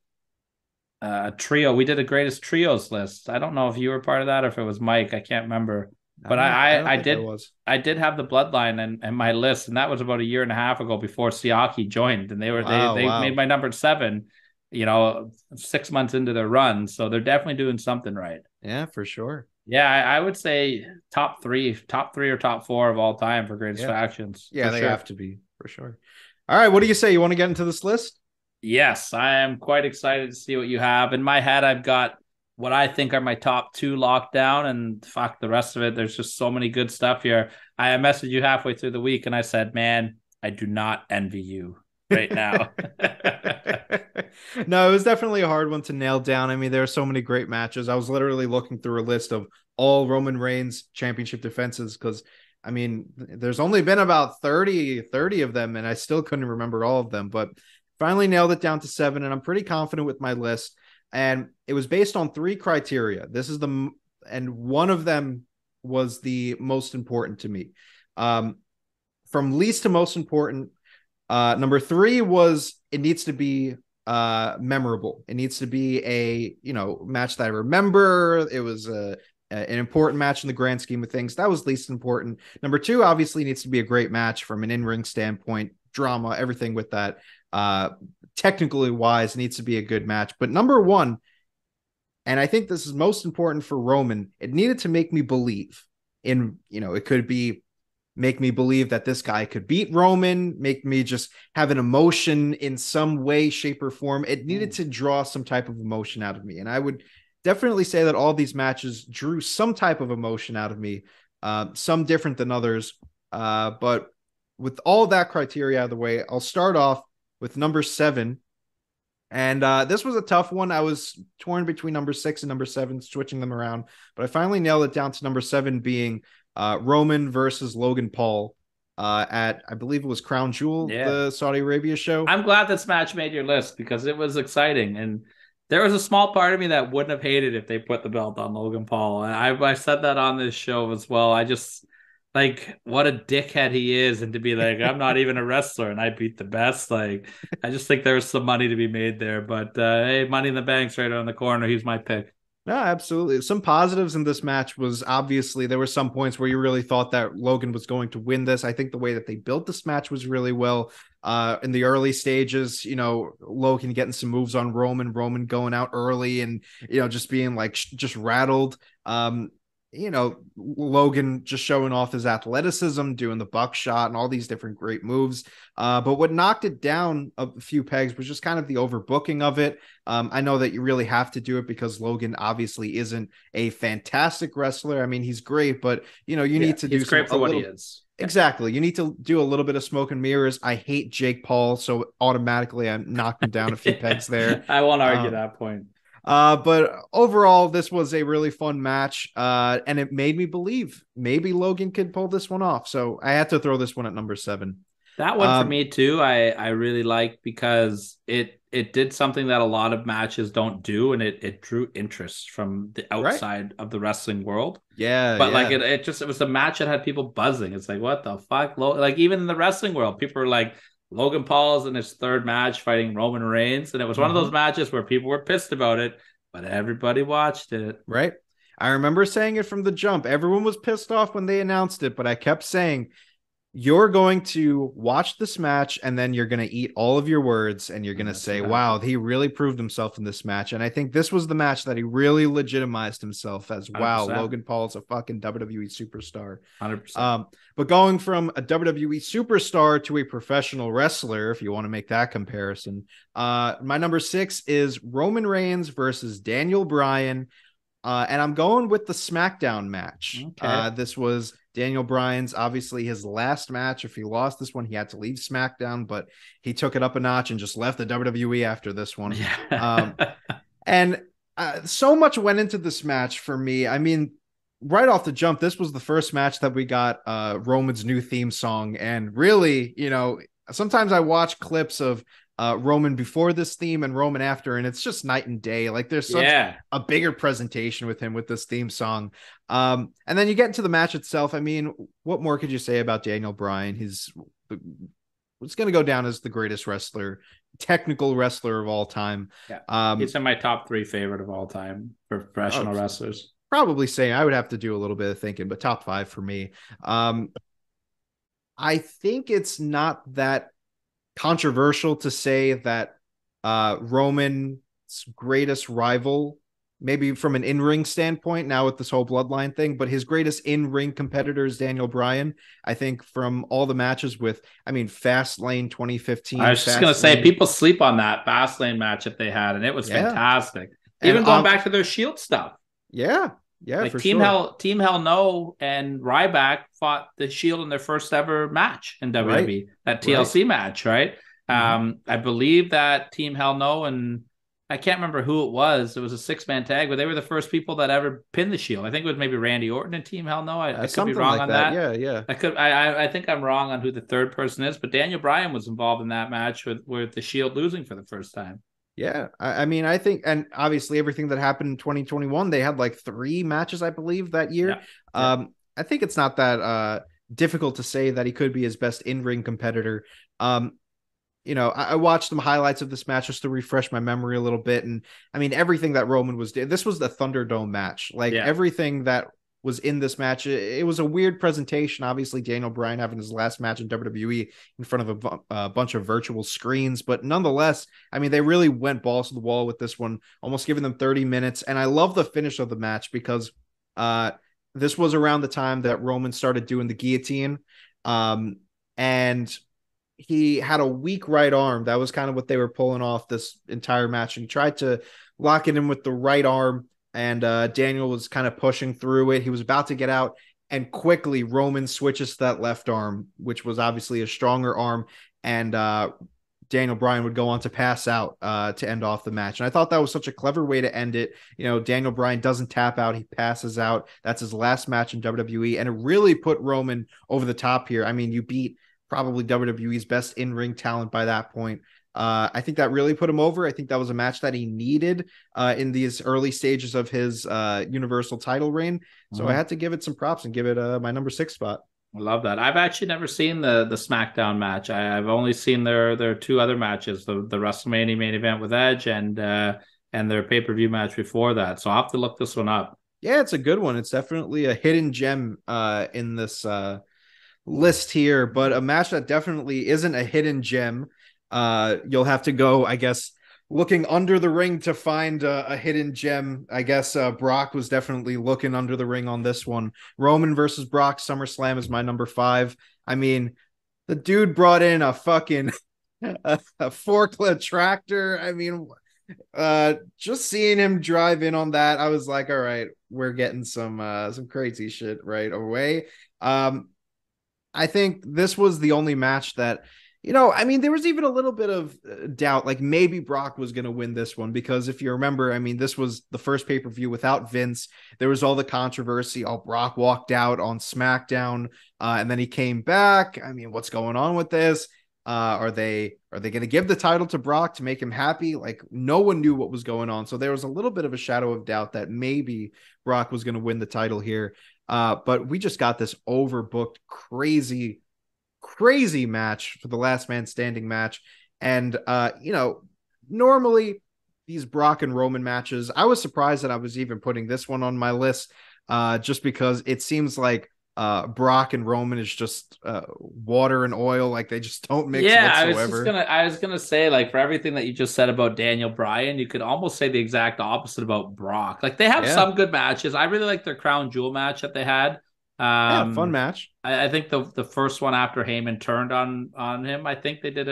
trio. We did a greatest trios list. I don't know if you were part of that or if it was Mike. I can't remember. But I did have the Bloodline and my list, and that was about a year and a half ago before Siaki joined, and they made my number 7, 6 months into their run. So they're definitely doing something right. Yeah, for sure. Yeah, I would say top three or top 4 of all time for greatest factions. Yeah, they have to be for sure. All right, what do you say? You want to get into this list? Yes, I am quite excited to see what you have. In my head, I've got what I think are my top 2 locked down, and fuck the rest of it. There's just so many good stuff here. I messaged you halfway through the week and I said, man, I do not envy you right now. No, it was definitely a hard one to nail down. I mean, there are so many great matches. I was literally looking through a list of all Roman Reigns championship defenses, because I mean, there's only been about 30 of them, and I still couldn't remember all of them, but finally nailed it down to 7, and I'm pretty confident with my list. And it was based on 3 criteria. And one of them was the most important to me. From least to most important, number 3 was it needs to be memorable. It needs to be a match that I remember. It was an important match in the grand scheme of things. That was least important. Number 2 obviously needs to be a great match from an in-ring standpoint, drama, everything with that. Technically wise, needs to be a good match. But number 1, and I think this is most important for Roman, it needed to make me believe in, it could be make me believe that this guy could beat Roman, make me just have an emotion in some way, shape, or form. It needed to draw some type of emotion out of me. And I would definitely say that all these matches drew some type of emotion out of me, some different than others. But with all that criteria out of the way, I'll start off with number 7. And this was a tough one. I was torn between number 6 and number 7, switching them around. But I finally nailed it down to number 7 being Roman versus Logan Paul at, I believe it was Crown Jewel, the Saudi Arabia show. I'm glad this match made your list because it was exciting. And there was a small part of me that wouldn't have hated if they put the belt on Logan Paul. And I said that on this show as well. I just... like, what a dickhead he is, and to be like, I'm not even a wrestler and I beat the best. Like, I just think there's some money to be made there. But hey, Money in the Bank's right around the corner. He's my pick. No, absolutely. Some positives in this match was obviously there were some points where you really thought that Logan was going to win this. I think the way that they built this match was really well. In the early stages, Logan getting some moves on Roman going out early and, just being like just rattled. Logan just showing off his athleticism, doing the buckshot and all these different great moves. But what knocked it down a few pegs was just kind of the overbooking of it. I know that you really have to do it because Logan obviously isn't a fantastic wrestler. I mean, he's great, but you need to do great for what he is. Exactly. You need to do a little bit of smoke and mirrors. I hate Jake Paul, so automatically I'm knocking down a few pegs there. I won't argue that point. But overall, this was a really fun match, and it made me believe maybe Logan could pull this one off. So I had to throw this one at number 7. That one for me too, I really like because it did something that a lot of matches don't do, and it drew interest from the outside of the wrestling world. Yeah, but like it was a match that had people buzzing. It's like, what the fuck? Like even in the wrestling world, people were like, Logan Paul's in his 3rd match fighting Roman Reigns, and it was one of those matches where people were pissed about it, but everybody watched it. Right. I remember saying it from the jump. Everyone was pissed off when they announced it, but I kept saying, you're going to watch this match and then you're going to eat all of your words and you're going to say, wow, he really proved himself in this match. And I think this was the match that he really legitimized himself as, wow, 100%. Logan Paul's a fucking WWE superstar. 100%. But going from a WWE superstar to a professional wrestler, if you want to make that comparison, my number 6 is Roman Reigns versus Daniel Bryan. And I'm going with the SmackDown match. Okay. This was Daniel Bryan's, obviously his last match. If he lost this one, he had to leave SmackDown, but he took it up a notch and just left the WWE after this one. Yeah. And so much went into this match for me. I mean, right off the jump, this was the first match that we got Roman's new theme song. And really, sometimes I watch clips of Roman before this theme and Roman after, and it's just night and day. Like there's such a bigger presentation with him with this theme song. And then you get into the match itself. I mean, what more could you say about Daniel Bryan? It's going to go down as the greatest wrestler, technical wrestler of all time. Yeah. He's in my top 3 favorite of all time for professional wrestlers. Probably saying I would have to do a little bit of thinking, but top 5 for me. I think it's not that controversial to say that Roman's greatest rival, maybe from an in-ring standpoint now with this whole bloodline thing, but his greatest in-ring competitor is Daniel Bryan. I think from all the matches with, Fastlane 2015. I was just going to say, people sleep on that Fastlane match that they had, and it was fantastic. Even going back to their Shield stuff. Yeah. Yeah, like for Team sure. Team Hell No and Ryback fought the Shield in their first ever match in WWE, that TLC match, right? I believe that Team Hell No, and I can't remember who it was. It was a 6-man tag, but they were the first people that ever pinned the Shield. I think it was maybe Randy Orton and Team Hell No. I could be wrong on that. Yeah. I think I'm wrong on who the 3rd person is, but Daniel Bryan was involved in that match with the Shield losing for the first time. Yeah, I think, and obviously everything that happened in 2021, they had like 3 matches, I believe, that year. Yeah. I think it's not that difficult to say that he could be his best in-ring competitor. I watched some highlights of this match just to refresh my memory a little bit. And I mean, everything that Roman was doing, this was the Thunderdome match. Like everything that was in this match, it was a weird presentation. Obviously, Daniel Bryan having his last match in WWE in front of a bunch of virtual screens. But nonetheless, I mean, they really went balls to the wall with this one, almost giving them 30 minutes. And I love the finish of the match because this was around the time that Roman started doing the guillotine. And he had a weak right arm. That was kind of what they were pulling off this entire match. And he tried to lock it in with the right arm. And Daniel was kind of pushing through it. He was about to get out. And quickly, Roman switches to that left arm, which was obviously a stronger arm. And Daniel Bryan would go on to pass out to end off the match. And I thought that was such a clever way to end it. Daniel Bryan doesn't tap out. He passes out. That's his last match in WWE. And it really put Roman over the top here. I mean, you beat probably WWE's best in-ring talent by that point. I think that really put him over. I think that was a match that he needed in these early stages of his Universal title reign. So I had to give it some props and give it my number 6 spot. I love that. I've actually never seen the SmackDown match. I've only seen their 2 other matches, the WrestleMania main event with Edge and their pay-per-view match before that. So I'll have to look this one up. Yeah, it's a good one. It's definitely a hidden gem in this list here, but a match that definitely isn't a hidden gem. You'll have to go, I guess, looking under the ring to find a hidden gem. I guess Brock was definitely looking under the ring on this one. Roman versus Brock, SummerSlam is my number 5. I mean, the dude brought in a fucking a forklift tractor. I mean, just seeing him drive in on that, I was like, all right, we're getting some crazy shit right away. I think this was the only match that, I mean, there was even a little bit of doubt, like maybe Brock was going to win this one, because if you remember, I mean, this was the first pay-per-view without Vince. There was all the controversy. Brock walked out on SmackDown, and then he came back. I mean, what's going on with this? Are they going to give the title to Brock to make him happy? Like, no one knew what was going on. So there was a little bit of a shadow of doubt that maybe Brock was going to win the title here. But we just got this overbooked, crazy match for the last man standing match. And, normally these Brock and Roman matches, I was surprised that I was even putting this one on my list, just because it seems like Brock and Roman is just water and oil. Like, they just don't mix whatsoever. I was gonna say, like, for everything that you just said about Daniel Bryan, you could almost say the exact opposite about Brock. Like, they have some good matches. I really like their Crown Jewel match that they had. Fun match. I think the first one after Heyman turned on him, I think they did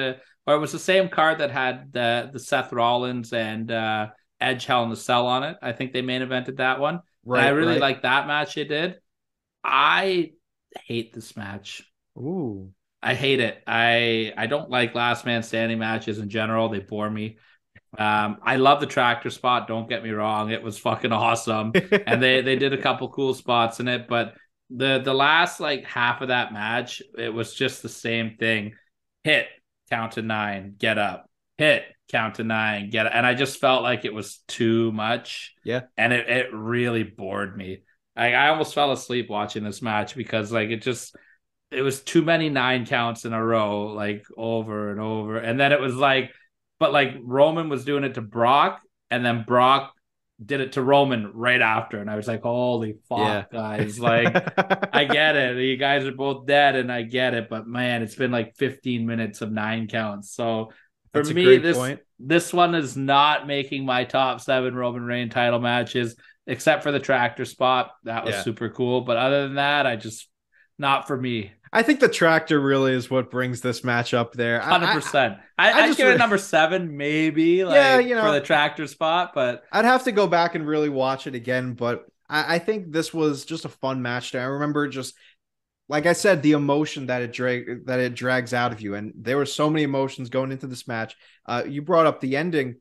or it was the same card that had the Seth Rollins and Edge Hell in the Cell on it. I think they main evented that one. Right. And I really like that match they did. I hate this match. Ooh. I hate it. I don't like last man standing matches in general. They bore me. I love the tractor spot. Don't get me wrong. It was fucking awesome. And they did a couple cool spots in it, but the last like half of that match, it was just the same thing. Hit, count to 9, get up. Hit, count to 9, get up. And I just felt like it was too much. Yeah. And it really bored me. I almost fell asleep watching this match because like it was too many 9 counts in a row, like over and over. And then it was like, but like Roman was doing it to Brock, and then Brock did it to Roman right after. And I was like, holy fuck, guys. Like, I get it. You guys are both dead and I get it. But man, it's been like 15 minutes of 9 counts. So for me, this one is not making my top 7 Roman Reigns title matches, except for the tractor spot. That was super cool. But other than that, not for me. I think the tractor really is what brings this match up there. 100%. I'd give it number 7, maybe, for the tractor spot, but I'd have to go back and really watch it again. But I think this was just a fun match. I remember, just like I said, the emotion that it drags out of you, and there were so many emotions going into this match. You brought up the ending.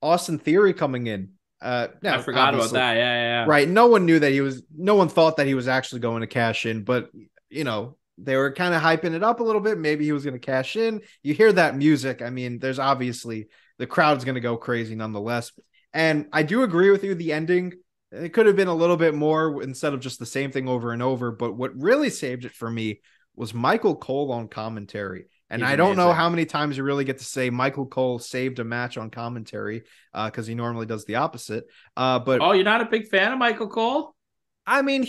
Austin Theory coming in. I forgot about that. Yeah. Right. No one thought that he was actually going to cash in, but they were kind of hyping it up a little bit. Maybe he was going to cash in. You hear that music. I mean, there's obviously the crowd's going to go crazy nonetheless. And I do agree with you. The ending, it could have been a little bit more instead of just the same thing over and over. But what really saved it for me was Michael Cole on commentary. And He's I don't know amazing. how many times you really get to say Michael Cole saved a match on commentary because he normally does the opposite. But you're not a big fan of Michael Cole? I mean,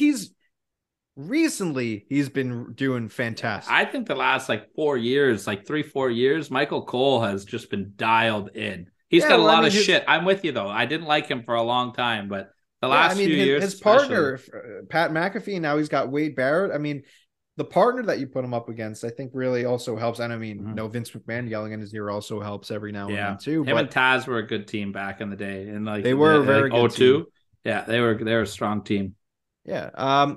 recently he's been doing fantastic. I think the last like 4 years, like 3-4 years, Michael Cole has just been dialed in. He's got a Well, I lot mean, of shit. I'm with you though. I didn't like him for a long time, but the I last mean, few years, his especially. partner, Pat McAfee, now he's got Wade Barrett. I mean, the partner that you put him up against, I think really also helps. And I mean, Vince McMahon yelling in his ear also helps every now and then too. Him and Taz were a good team back in the day. And like they were a very good team. Yeah, they were a strong team. Yeah.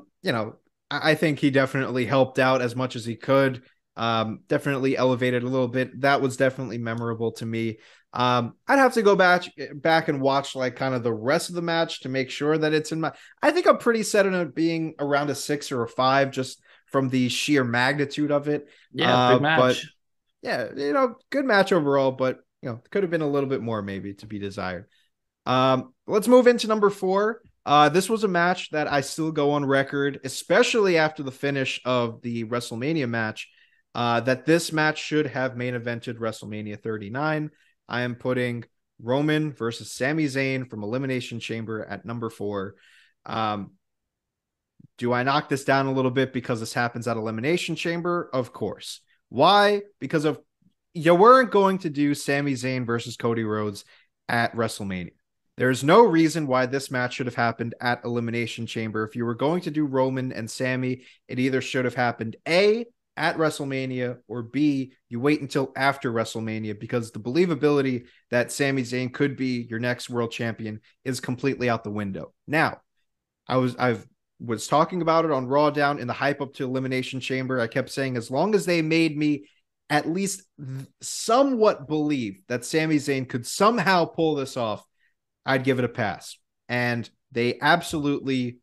I think he definitely helped out as much as he could. Definitely elevated a little bit. That was definitely memorable to me. I'd have to go back and watch like kind of the rest of the match to make sure that it's in my. I think I'm pretty set on it being around a 6 or a 5, just from the sheer magnitude of it. Yeah, big match. But yeah, good match overall, but could have been a little bit more maybe to be desired. Let's move into number 4. This was a match that I still go on record, especially after the finish of the WrestleMania match, that this match should have main evented WrestleMania 39. I am putting Roman versus Sami Zayn from Elimination Chamber at number 4. Do I knock this down a little bit because this happens at Elimination Chamber? Of course. Why? Because you weren't going to do Sami Zayn versus Cody Rhodes at WrestleMania. There's no reason why this match should have happened at Elimination Chamber. If you were going to do Roman and Sami, it either should have happened A, at WrestleMania, or B, you wait until after WrestleMania, because the believability that Sami Zayn could be your next world champion is completely out the window. Now, I was talking about it on Raw Down in the hype up to Elimination Chamber. I kept saying, as long as they made me at least somewhat believe that Sami Zayn could somehow pull this off, I'd give it a pass. And they absolutely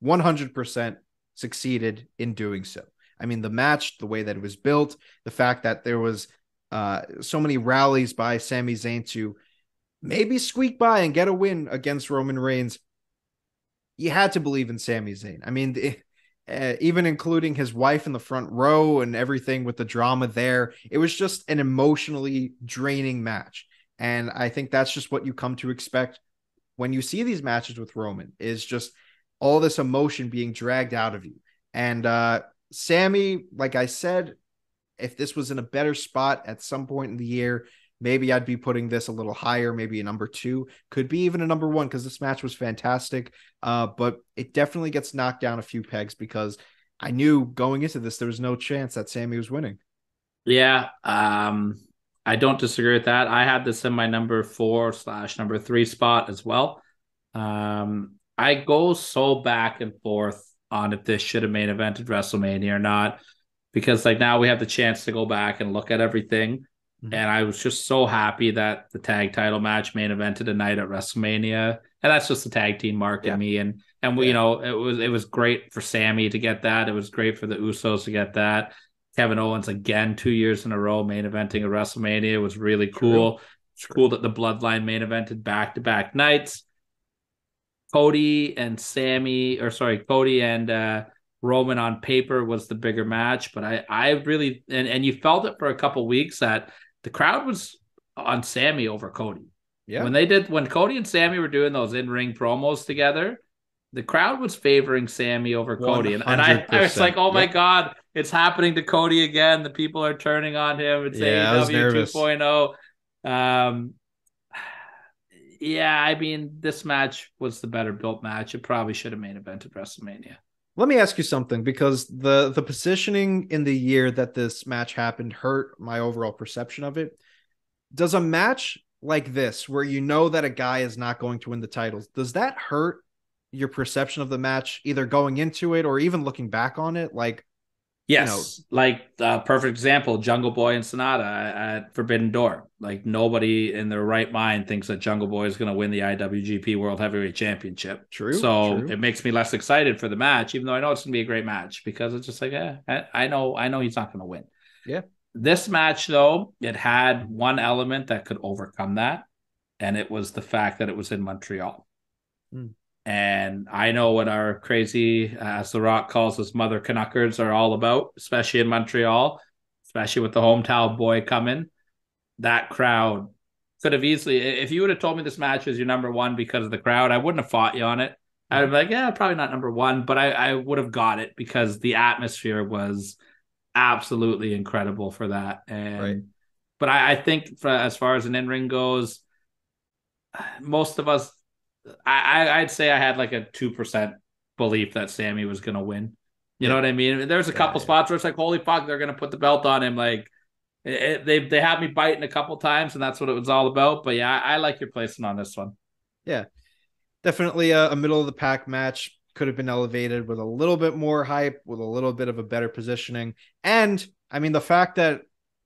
100% succeeded in doing so. I mean, the match, the way that it was built, the fact that there was so many rallies by Sami Zayn to maybe squeak by and get a win against Roman Reigns. You had to believe in Sami Zayn. I mean, even including his wife in the front row and everything with the drama there, it was just an emotionally draining match. And I think that's just what you come to expect when you see these matches with Roman, is just all this emotion being dragged out of you. And Sami, like I said, if this was in a better spot at some point in the year, maybe I'd be putting this a little higher, maybe a number 2, could be even a number 1, because this match was fantastic. But it definitely gets knocked down a few pegs, because I knew going into this, there was no chance that Sami was winning. Yeah. I don't disagree with that. I had this in my number 4/number 3 spot as well. I go so back and forth on if this should have main evented WrestleMania or not, because like now we have the chance to go back and look at everything. Mm-hmm. And I was just so happy that the tag title match main evented a night at WrestleMania. And that's just the tag team mark in me. And we, it was great for Sami to get that. It was great for the Usos to get that. Kevin Owens again 2 years in a row main eventing a WrestleMania was really cool. It's cool that the Bloodline main evented back-to-back nights. Cody and Roman on paper was the bigger match, but I really and you felt it for a couple weeks that the crowd was on Sami over Cody. Yeah. When Cody and Sami were doing those in-ring promos together, the crowd was favoring Sami over Cody. And I was like, oh my God, it's happening to Cody again. The people are turning on him. It's AEW 2.0. Yeah, I mean, this match was the better built match. It probably should have main evented WrestleMania. Let me ask you something, because the positioning in the year that this match happened hurt my overall perception of it. Does a match like this, where you know that a guy is not going to win the titles, does that hurt your perception of the match, either going into it or even looking back on it? Like, yes, like perfect example, Jungle Boy and Sonata at Forbidden Door. Like, nobody in their right mind thinks that Jungle Boy is going to win the IWGP World Heavyweight Championship. True. It makes me less excited for the match, even though I know it's going to be a great match, because it's just like, I know he's not going to win. Yeah. This match, though, it had one element that could overcome that, and it was the fact that it was in Montreal. And I know what our crazy, as The Rock calls us, mother Canuckers are all about, especially in Montreal. especially with the hometown boy coming. That crowd could have easily, if you would have told me this match is your number one because of the crowd, I wouldn't have fought you on it. I'd be like, yeah, probably not number one, but I would have got it because the atmosphere was absolutely incredible for that. And Right. but I think as far as an in-ring goes, most of us, I'd say I had like a 2% belief that Sammy was going to win. You know what I mean? There's a couple spots where it's like, holy fuck, they're going to put the belt on him. Like they had me biting a couple times, and that's what it was all about. But yeah, I like your placement on this one. Yeah, definitely a middle of the pack match. Could have been elevated with a little bit more hype, with a little bit of a better positioning. And I mean, the fact that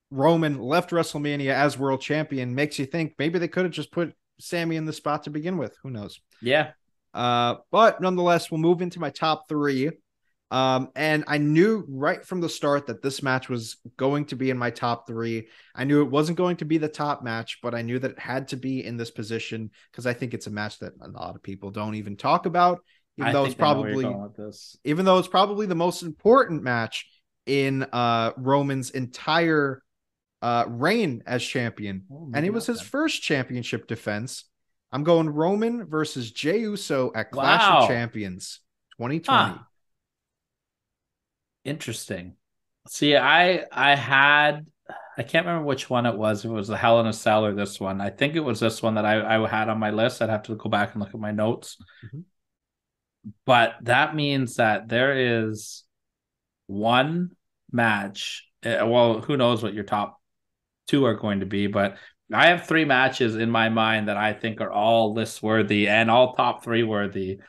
Roman left WrestleMania as world champion makes you think maybe they could have just put Sammy in the spot to begin with. Who knows? Yeah. But nonetheless, we'll move into my top three. And I knew right from the start that this match was going to be in my top three. I knew it wasn't going to be the top match, but I knew that it had to be in this position because I think it's a match that a lot of people don't even talk about, even though it's probably the most important match in Roman's entire reign as champion. And it was his first championship defense. I'm going Roman versus Jey Uso at Clash of Champions 2020. Huh. Interesting. See, I can't remember which one it was. It was the Hell in a Cell or this one. I think it was this one that I had on my list. I'd have to go back and look at my notes. Mm-hmm. But that means that there is one match. Well, who knows what your top two are going to be, but I have three matches in my mind that I think are all list worthy and all top three worthy.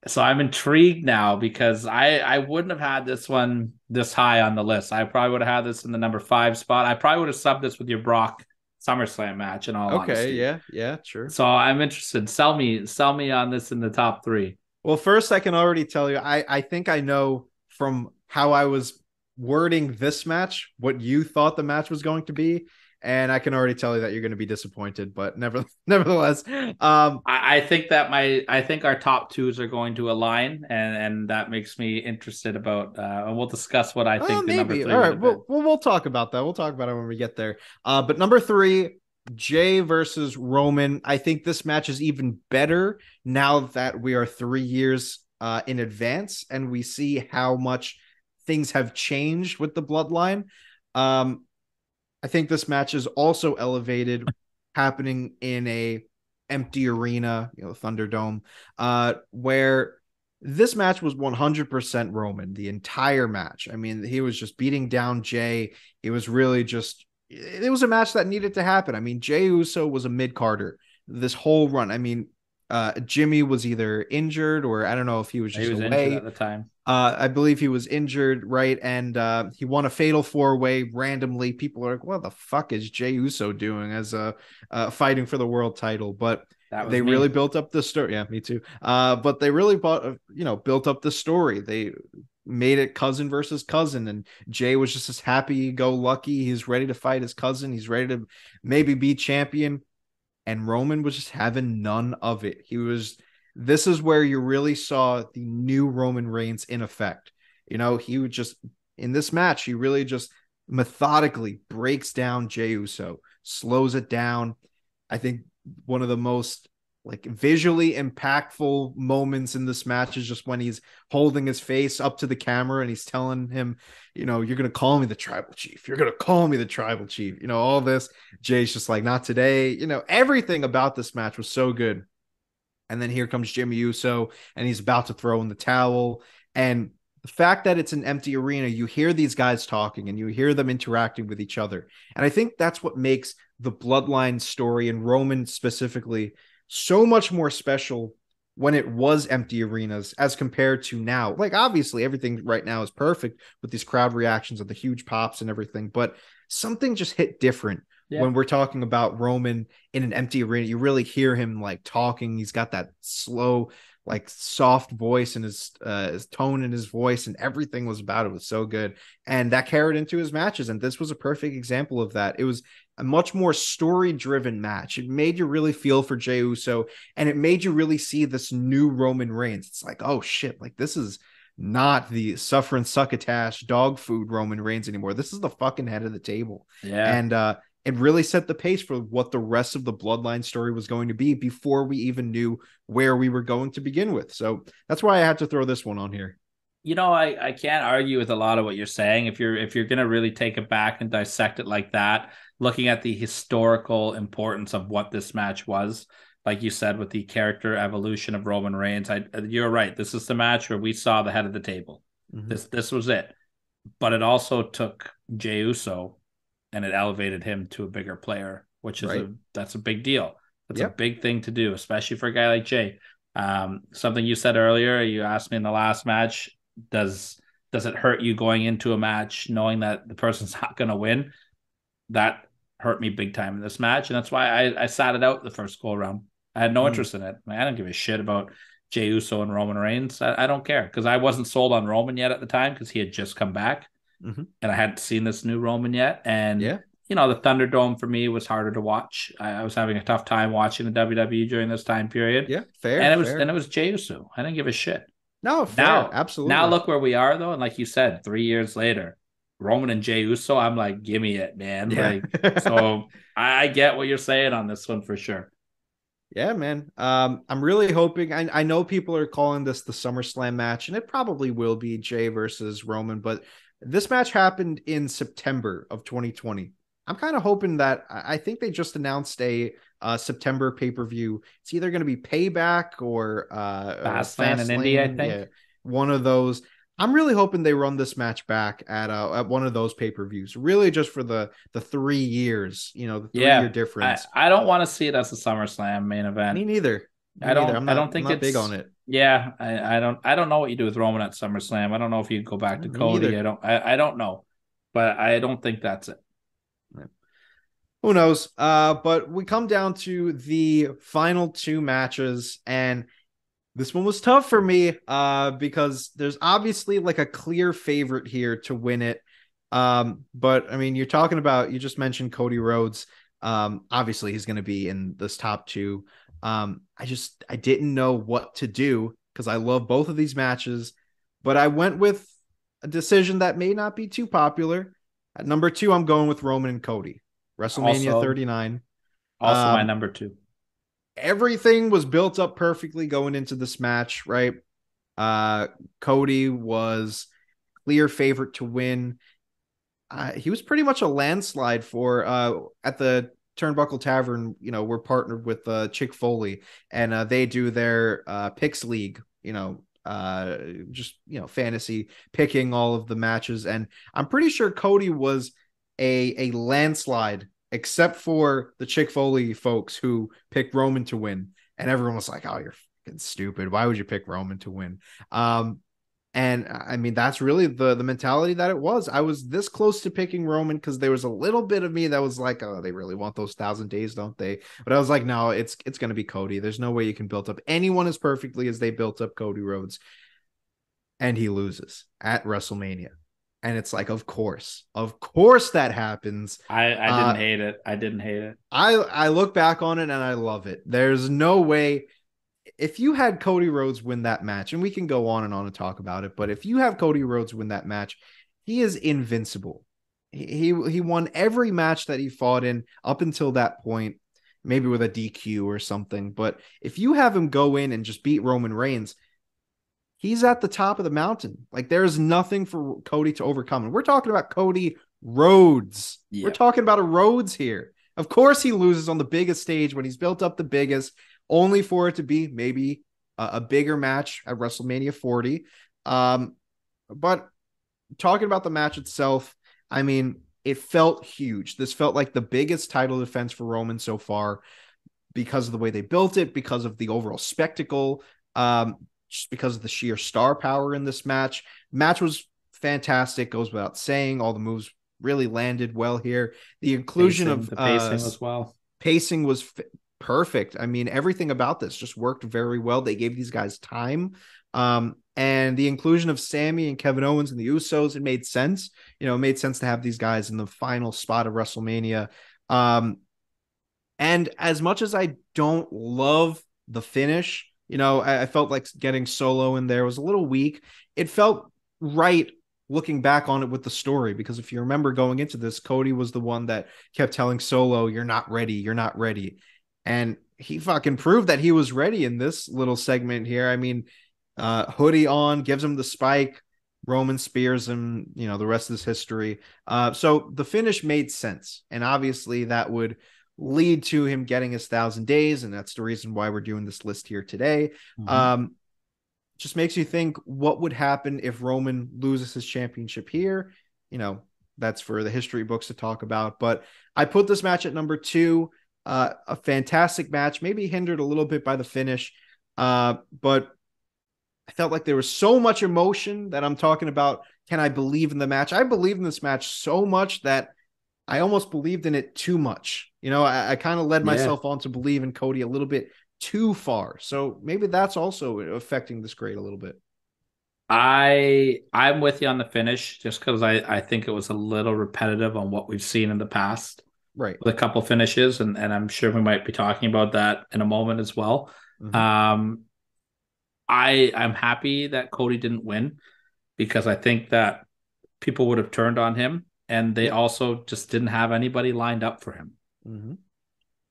So I'm intrigued now because I wouldn't have had this one this high on the list. I probably would have had this in the number 5 spot. I probably would have subbed this with your Brock SummerSlam match in all honesty. Yeah, sure. So I'm interested. Sell me on this in the top 3. Well, first I can already tell you, I think I know from how I was wording this match what you thought the match was going to be. And I can already tell you that you're going to be disappointed, but nevertheless, I think our top twos are going to align, and that makes me interested about. And we'll discuss what I think. The number 3. All right, we'll talk about that. We'll talk about it when we get there. But number 3, Jey versus Roman. I think this match is even better now that we are 3 years in advance, and we see how much things have changed with the bloodline. I think this match is also elevated, happening in a empty arena, Thunderdome, where this match was 100% Roman the entire match. I mean, he was just beating down Jey. It was really it was a match that needed to happen. I mean, Jey Uso was a mid-carder this whole run. I mean, Jimmy was either injured or I don't know if he was just away at the time. I believe he was injured, right? And he won a fatal 4-way randomly. People are like, what the fuck is Jey Uso doing as fighting for the world title? But they really built up the story. Yeah, me too. But they really built up the story. They made it cousin versus cousin, and Jey was just as happy-go-lucky. He's ready to fight his cousin. He's ready to maybe be champion. And Roman was just having none of it. This is where you really saw the new Roman Reigns in effect. He would just, in this match, he really just methodically breaks down Jey Uso, slows it down. I think one of the most visually impactful moments in this match is just when he's holding his face up to the camera and he's telling him, you're going to call me the tribal chief. You're going to call me the tribal chief. All this. Jay's just like, not today. Everything about this match was so good. And then here comes Jimmy Uso, and he's about to throw in the towel. And the fact that it's an empty arena, you hear these guys talking and you hear them interacting with each other. And I think that's what makes the bloodline story, and Roman specifically, so much more special when it was empty arenas as compared to now. Obviously, everything right now is perfect with these crowd reactions and the huge pops and everything, but something just hit different. Yeah. When we're talking about Roman in an empty arena, you really hear him talking. He's got that slow, soft voice, and his tone in his voice, and everything was about it was so good. And that carried into his matches. And this was a perfect example of that. It was a much more story-driven match. It made you really feel for Jey Uso, and it made you really see this new Roman Reigns. It's like, oh shit, this is not the suffering succotash dog food Roman Reigns anymore. This is the fucking head of the table. Yeah. And it really set the pace for what the rest of the bloodline story was going to be before we even knew where we were going to begin with. So that's why I had to throw this one on here. I can't argue with a lot of what you're saying. If you're gonna really take it back and dissect it like that, looking at the historical importance of what this match was, like you said, with the character evolution of Roman Reigns, you're right. This is the match where we saw the head of the table. Mm-hmm. This was it. But it also took Jey Uso and it elevated him to a bigger player, which is that's a big deal. That's a big thing to do, especially for a guy like Jey. Something you said earlier, you asked me in the last match, does it hurt you going into a match knowing that the person's not going to win? That hurt me big time in this match, and that's why I sat it out the first go around. I had no interest in it. I don't give a shit about Jey Uso and Roman Reigns. I don't care because I wasn't sold on Roman yet at the time because he had just come back, and I hadn't seen this new Roman yet. And the Thunderdome for me was harder to watch. I was having a tough time watching the WWE during this time period. Yeah, fair. And it was Jey Uso. I didn't give a shit. No, fair, absolutely. Now look where we are though, and like you said, 3 years later, Roman and Jey Uso, I'm like, give me it, man. Yeah. So I get what you're saying on this one for sure. Yeah, man. I'm really hoping. I know people are calling this the SummerSlam match, and it probably will be Jey versus Roman, but this match happened in September of 2020. I'm kind of hoping that I think they just announced a September pay-per-view. It's either going to be Payback or Fastlane in India, I think. Yeah, one of those. I'm really hoping they run this match back at one of those pay-per-views, really just for the 3 years, the 3-year difference. I don't want to see it as a SummerSlam main event. Me neither. I don't think I'm not it's big on it. Yeah, I don't know what you do with Roman at SummerSlam. I don't know if you go back to Cody. Either. I don't know, but I don't think that's it. Who knows? But we come down to the final 2 matches, and this one was tough for me because there's obviously like a clear favorite here to win it. But I mean, you just mentioned Cody Rhodes. Obviously he's going to be in this top 2. I didn't know what to do because I love both of these matches, but I went with a decision that may not be too popular. At number 2, I'm going with Roman and Cody. WrestleMania 39. Also my number 2. Everything was built up perfectly going into this match, right? Cody was clear favorite to win. He was pretty much a landslide for at the Turnbuckle Tavern. We're partnered with Chick Foley, and they do their picks league. Fantasy picking all of the matches, and I'm pretty sure Cody was a landslide, except for the Chick Foley folks who picked Roman to win. And everyone was like, oh, you're fucking stupid. Why would you pick Roman to win? And I mean, that's really the mentality that it was. I was this close to picking Roman because there was a little bit of me that was like, oh, they really want those 1,000 days, don't they? But I was like, no, it's going to be Cody. There's no way you can build up anyone as perfectly as they built up Cody Rhodes. And he loses at WrestleMania. And it's like, of course that happens. I didn't hate it. I didn't hate it. I look back on it and I love it. There's no way. If you had Cody Rhodes win that match, and we can go on and talk about it, but if you have Cody Rhodes win that match, he is invincible. He won every match that he fought in up until that point, maybe with a DQ or something. But if you have him go in and just beat Roman Reigns, he's at the top of the mountain. Like, there's nothing for Cody to overcome. And we're talking about Cody Rhodes. Yeah. We're talking about a Rhodes here. Of course he loses on the biggest stage when he's built up the biggest, only for it to be maybe a bigger match at WrestleMania 40. But talking about the match itself, I mean, it felt huge. This felt like the biggest title defense for Roman so far because of the way they built it, because of the overall spectacle, just because of the sheer star power in this match. Match was fantastic, goes without saying. All the moves really landed well here. The inclusion of the pacing as well. Pacing was perfect. I mean, everything about this just worked very well. They gave these guys time. And the inclusion of Sami and Kevin Owens and the Usos, it made sense. It made sense to have these guys in the final spot of WrestleMania. And as much as I don't love the finish, You know, I felt like getting Solo in there was a little weak. It felt right looking back on it with the story, because if you remember going into this, Cody was the one that kept telling Solo, "You're not ready. You're not ready." And he fucking proved that he was ready in this little segment here. I mean, hoodie on, gives him the spike. Roman spears him, you know, the rest is history. So the finish made sense. And obviously that would lead to him getting his 1,000 days. And that's the reason why we're doing this list here today. Just makes you think, what would happen if Roman loses his championship here? You know, that's for the history books to talk about. But I put this match at number 2. A fantastic match, maybe hindered a little bit by the finish. But I felt like there was so much emotion that I'm talking about. Can I believe in the match? I believe in this match so much that I almost believed in it too much. You know, I kind of led myself on to believe in Cody a little bit too far. So maybe that's also affecting this grade a little bit. I'm with you on the finish, just because I think it was a little repetitive on what we've seen in the past. Right. With a couple finishes, and I'm sure we might be talking about that in a moment as well. I'm happy that Cody didn't win, because I think that people would have turned on him, and they also just didn't have anybody lined up for him.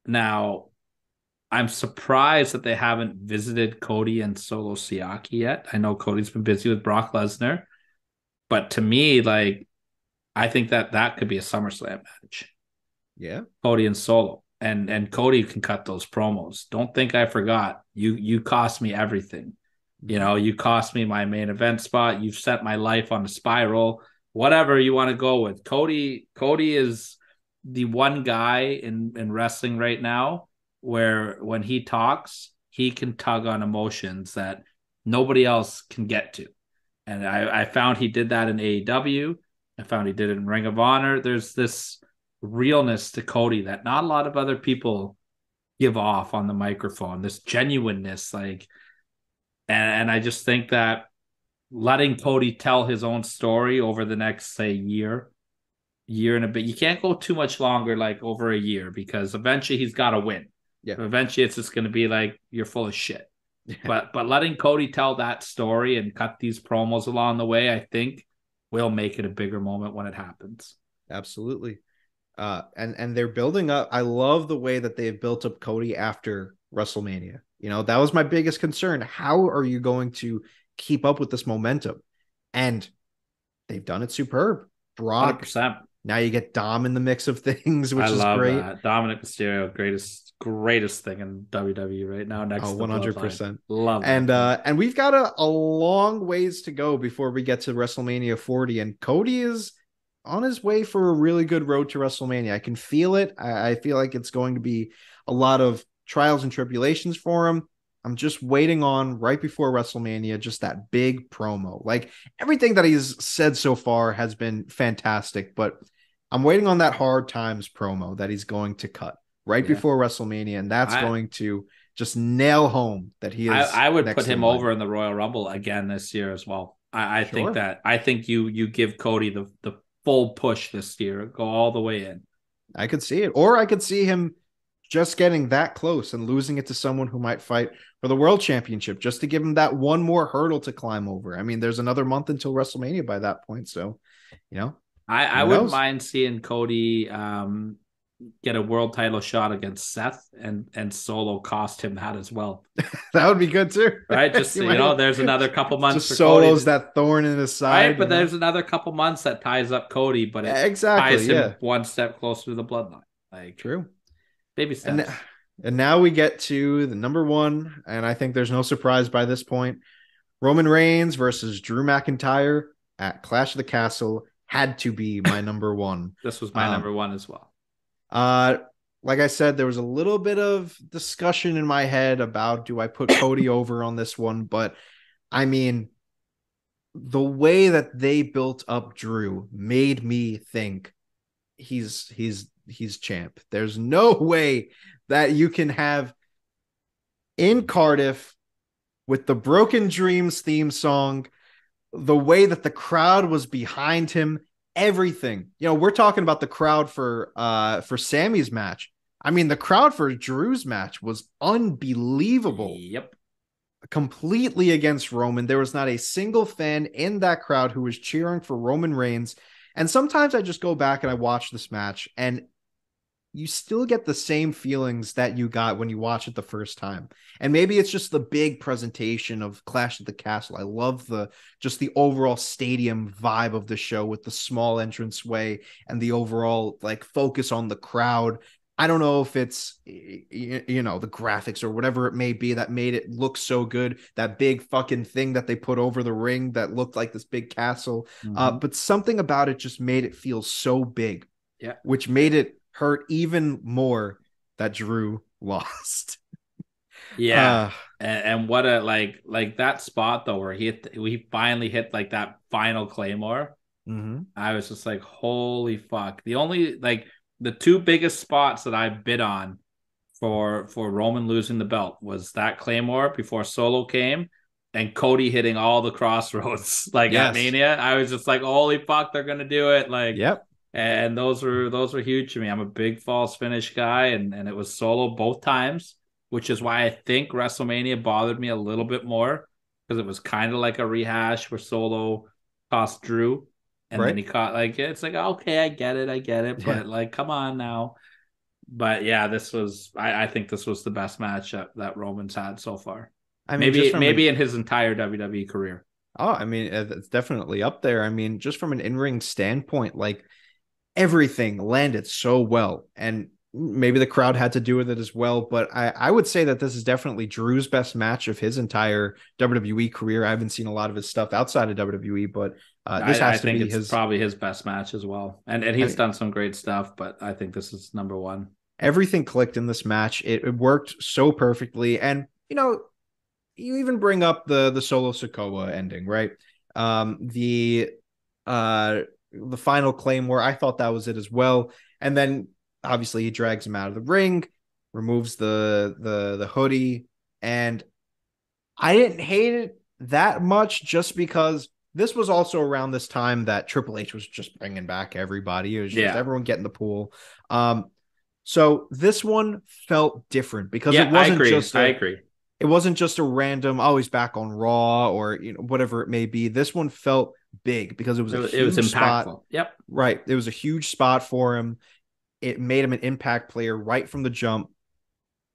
Now, I'm surprised that they haven't visited Cody and Solo Siaki yet. I know Cody's been busy with Brock Lesnar, but to me, like, I think that could be a SummerSlam match. Yeah. Cody and Solo. And Cody can cut those promos. Don't think I forgot. You cost me everything. You know, you cost me my main event spot. You've set my life on a spiral. Whatever you want to go with. Cody is the one guy in wrestling right now where when he talks, he can tug on emotions that nobody else can get to. And I found he did that in AEW. I found he did it in Ring of Honor. There's this realness to Cody that not a lot of other people give off on the microphone, this genuineness, like, and I just think that letting Cody tell his own story over the next, say, year and a bit, you can't go too much longer, like over a year, because eventually he's got to win. Eventually it's just going to be like, you're full of shit. But letting Cody tell that story and cut these promos along the way, I think will make it a bigger moment when it happens. Absolutely. And they're building up. I love the way that they've built up Cody after WrestleMania. You know, that was my biggest concern. How are you going to keep up with this momentum? And they've done it superb. Brock, 100%. Now you get Dom in the mix of things, which is great. That. Dominic Mysterio, greatest thing in WWE right now. Next, 100%. Love and we've got a long ways to go before we get to WrestleMania 40. And Cody is on his way for a really good road to WrestleMania. I can feel it. I feel like it's going to be a lot of trials and tribulations for him. I'm just waiting on right before WrestleMania, just that big promo. Like, everything that he's said so far has been fantastic, but I'm waiting on that Hard Times promo that he's going to cut right before WrestleMania. And that's going to just nail home that he is. I would put him over in the Royal Rumble again this year as well. I think you give Cody the full push this year, go all the way in. I could see it. Or I could see him just getting that close and losing it to someone who might fight for the world championship, just to give him that one more hurdle to climb over. I mean, there's another month until WrestleMania by that point. So, you know, I wouldn't mind seeing Cody get a world title shot against Seth, and Solo cost him that as well. That would be good too. Right? Just, there's another couple months just for Solo's that thorn in his side. Right, but there's another couple months that ties up Cody, but it ties him one step closer to the bloodline. Like, true. Baby steps. And now we get to the number one, and I think there's no surprise by this point. Roman Reigns versus Drew McIntyre at Clash of the Castle had to be my number one. This was my number one as well. Like I said, there was a little bit of discussion in my head about, do I put Cody over on this one? But I mean, the way that they built up Drew made me think he's champ. There's no way that you can have in Cardiff with the Broken Dreams theme song, the way that the crowd was behind him, everything. You know, we're talking about the crowd for Sammy's match. I mean, the crowd for Drew's match was unbelievable. Yep. completely against Roman. There was not a single fan in that crowd who was cheering for Roman Reigns. And sometimes I just go back and I watch this match, and you still get the same feelings that you got when you watch it the first time. And maybe it's just the big presentation of Clash at the Castle. I love the overall stadium vibe of the show with the small entranceway and the overall like focus on the crowd. I don't know if it's, the graphics or whatever it may be that made it look so good. That big fucking thing that they put over the ring that looked like this big castle. But something about it just made it feel so big, which made it hurt even more that Drew lost. And what a like that spot though where he finally hit like that final Claymore. I was just like, holy fuck. The only like the two biggest spots that I bid on for Roman losing the belt was that Claymore before Solo came, and Cody hitting all the crossroads at Mania. I was just like, holy fuck, they're gonna do it. And those were huge to me. I'm a big false finish guy, and it was Solo both times, which is why I think WrestleMania bothered me a little bit more, because it was kind of like a rehash where Solo cost Drew, and then he caught it's like, okay, I get it, but come on now. But yeah, this was I think this was the best match that Roman's had so far. I mean, maybe in his entire WWE career. Oh, I mean, it's definitely up there. I mean, just from an in-ring standpoint, like everything landed so well, and maybe the crowd had to do with it as well. But I would say that this is definitely Drew's best match of his entire WWE career. I haven't seen a lot of his stuff outside of WWE, but this has to be probably his best match as well. And he's done some great stuff, but I think this is number one. Everything clicked in this match. It worked so perfectly. And, you even bring up the Solo Sikoa ending, right? The final Claymore, I thought that was it as well. And then obviously he drags him out of the ring, removes the hoodie, and I didn't hate it that much just because this was also around this time that Triple H was just bringing back everybody. It was just everyone getting the pool. So this one felt different because it wasn't I agree. It wasn't just a random, he's back on Raw or whatever it may be. This one felt big because it was a huge impactful spot. Yep. Right. It was a huge spot for him. It made him an impact player right from the jump.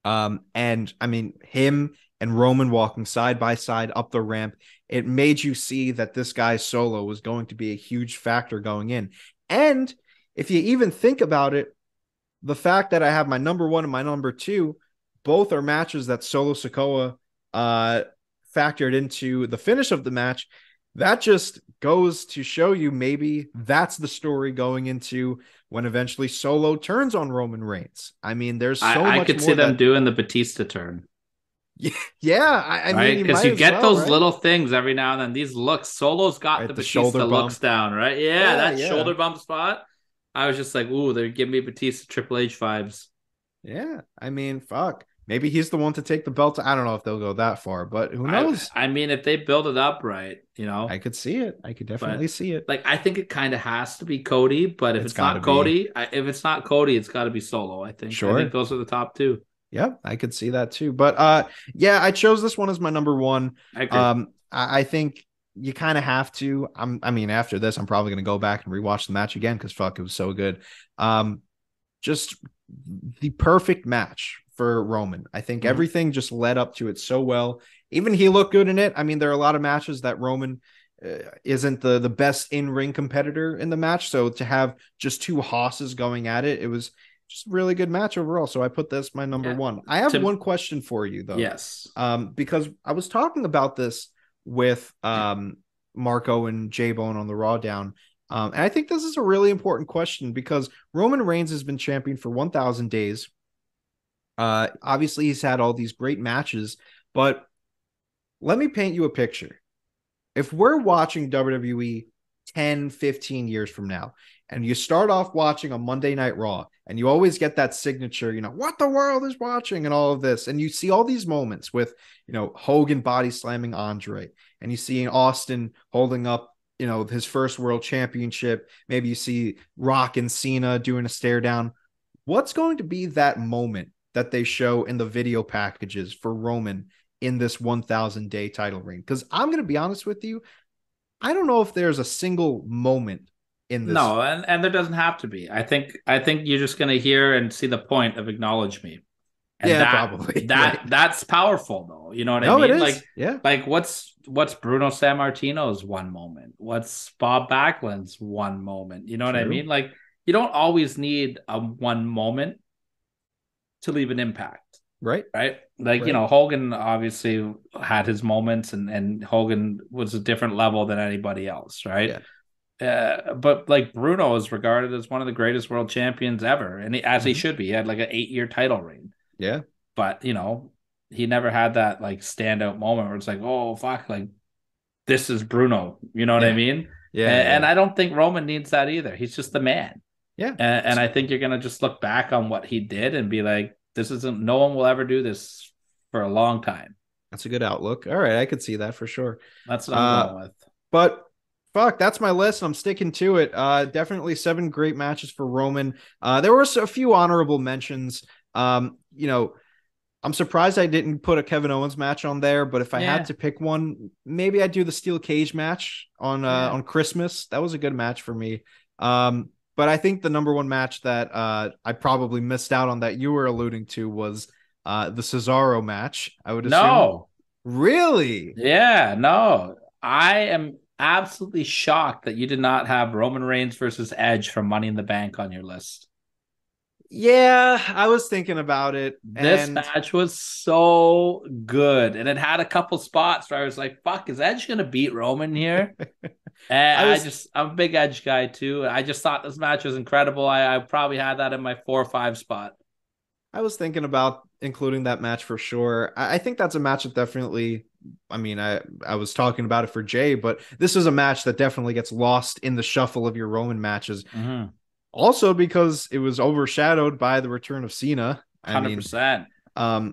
And I mean, him and Roman walking side by side up the ramp, it made you see that this guy Solo was going to be a huge factor going in. And if you even think about it, the fact that I have my number one and my number two, both are matches that Solo Sikoa factored into the finish of the match. That just goes to show you maybe that's the story going into when eventually Solo turns on Roman Reigns. I mean, there's so much more. I could see them doing the Batista turn. Yeah, I mean, because you get those little things every now and then. These looks, Solo's got the Batista looks down, right? Yeah, shoulder bump spot. I was just like, ooh, they're giving me Batista Triple H vibes. Yeah, I mean, fuck. Maybe he's the one to take the belt. I don't know if they'll go that far, but who knows? I mean, if they build it up right, I could see it. I could definitely see it. I think it kind of has to be Cody, but if it's not Cody, it's got to be Solo. I think. Sure. I think those are the top two. Yep, I could see that too. But I chose this one as my number one. I agree. I think you kind of have to. I mean, after this, I'm probably going to go back and rewatch the match again because fuck, it was so good. Just the perfect match for Roman. I think everything just led up to it so well. Even he looked good in it. I mean, there are a lot of matches that Roman isn't the best in-ring competitor in the match. So to have just two hosses going at it, it was just a really good match overall. So I put this my number one. I have one question for you though. Yes. Because I was talking about this with Marco and J-Bone on the Raw Down. And I think this is a really important question because Roman Reigns has been champion for 1,000 days. Obviously, he's had all these great matches, but let me paint you a picture. If we're watching WWE 10, 15 years from now, and you start off watching a Monday Night Raw, and you always get that signature, what the world is watching and all of this, and you see all these moments with, Hogan body slamming Andre, and you see Austin holding up his first world championship. Maybe you see Rock and Cena doing a stare down. What's going to be that moment that they show in the video packages for Roman in this 1,000-day title reign. Because I'm going to be honest with you, I don't know if there's a single moment in this. No, and there doesn't have to be. I think you're just going to hear and see the point of acknowledge me. And yeah, probably. That's powerful though. You know what I mean? It is. Like what's Bruno Sammartino's one moment? What's Bob Backlund's one moment? You know what I mean? Like you don't always need a one moment to leave an impact. Right. Like, Hogan obviously had his moments and Hogan was a different level than anybody else. Right. Yeah. But like Bruno is regarded as one of the greatest world champions ever. And he should be. He had like an 8-year title reign. Yeah. But, he never had that like standout moment where it's like, oh, fuck, like this is Bruno. You know what I mean? Yeah. And I don't think Roman needs that either. He's just the man. Yeah. And I think you're going to just look back on what he did and be like, no one will ever do this for a long time. That's a good outlook. All right. I could see that for sure. That's what I'm going with. But fuck, that's my list. I'm sticking to it. Definitely 7 great matches for Roman. There were a few honorable mentions. I'm surprised I didn't put a Kevin Owens match on there, but if I had to pick one, maybe I'd do the steel cage match on Christmas. That was a good match for me. But I think the number one match that I probably missed out on that you were alluding to was the Cesaro match. I would assume. No. Really? Yeah, no. I am absolutely shocked that you did not have Roman Reigns versus Edge from Money in the Bank on your list. Yeah, I was thinking about it. This match was so good. And it had a couple spots where I was like, fuck, is Edge going to beat Roman here? And I'm a big Edge guy too. I just thought this match was incredible. I probably had that in my 4 or 5 spot. I was thinking about including that match for sure. I think that's a match that definitely, I was talking about it for Jay, but this is a match that definitely gets lost in the shuffle of your Roman matches. Mm-hmm. Also because it was overshadowed by the return of Cena. 100%.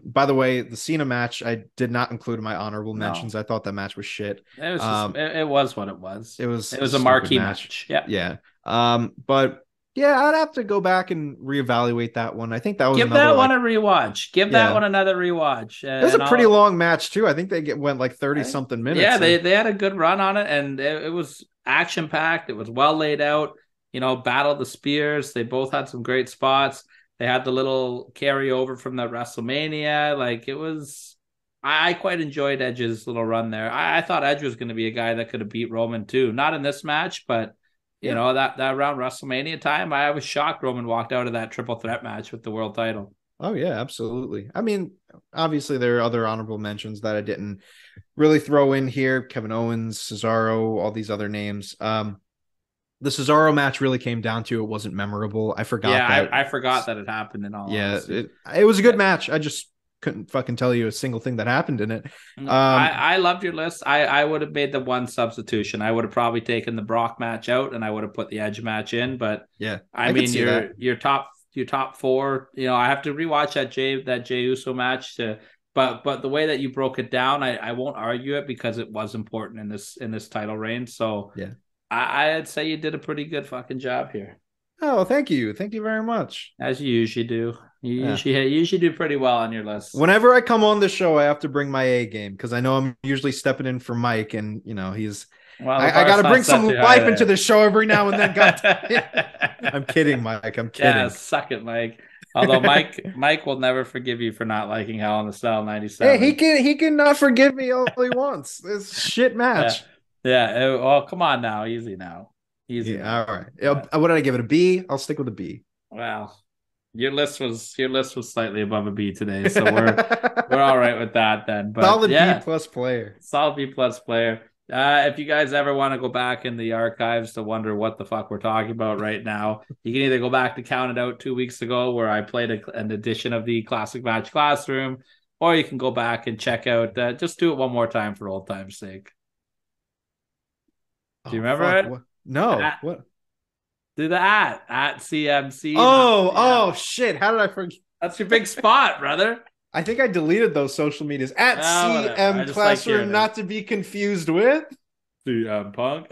By the way, the Cena match I did not include in my honorable mentions. I thought that match was shit. It was it was what it was. It was a marquee match. Yeah. But yeah, I'd have to go back and reevaluate that one. I think that was Give that one a rewatch. Give that one another rewatch. It was a pretty long match too. I think they went like 30 something minutes. Yeah, they had a good run on it, and it was action packed. It was well laid out. Battle the spears. They both had some great spots. They had the little carryover from the WrestleMania. Like it was, I quite enjoyed Edge's little run there. I thought Edge was going to be a guy that could have beat Roman too. Not in this match, but that around WrestleMania time, I was shocked Roman walked out of that triple threat match with the world title. Oh yeah, absolutely. Obviously there are other honorable mentions that I didn't really throw in here. Kevin Owens, Cesaro, all these other names. The Cesaro match really came down to it wasn't memorable. I forgot. Yeah, I forgot that it happened in all. Yeah, it was a good match. I just couldn't fucking tell you a single thing that happened in it. I loved your list. I would have made the one substitution. I would have probably taken the Brock match out, and I would have put the Edge match in. But yeah, I mean your top 4. I have to rewatch that Jey Uso match to. But the way that you broke it down, I won't argue it because it was important in this title reign. So yeah. I'd say you did a pretty good fucking job here. Oh, thank you. Thank you very much. As you usually do. You usually do pretty well on your list. Whenever I come on the show, I have to bring my A game because I know I'm usually stepping in for Mike, and he's. Well, I got to bring some life into the show every now and then. I'm kidding, Mike. I'm kidding. Yeah, suck it, Mike. Although Mike will never forgive you for not liking Hell in the Cell 97. Hey, he can not forgive me all he wants. It's a shit match. Yeah. Well, come on now. Easy now. Easy. All right. Yeah. What did I give it? A B? I'll stick with a B. Well, your list was slightly above a B today, so we're all right with that then. But solid B plus player. Solid B plus player. If you guys ever want to go back in the archives to wonder what the fuck we're talking about right now, you can either go back to Count It Out 2 weeks ago where I played an edition of the Classic Match Classroom, or you can go back and check out. Just do it one more time for old time's sake. Do you remember it? What? No. What? Do the at CMC. Oh, shit. How did I forget? That's your big spot, brother. I think I deleted those social medias. At CM Classroom, not to be confused with. CM Punk.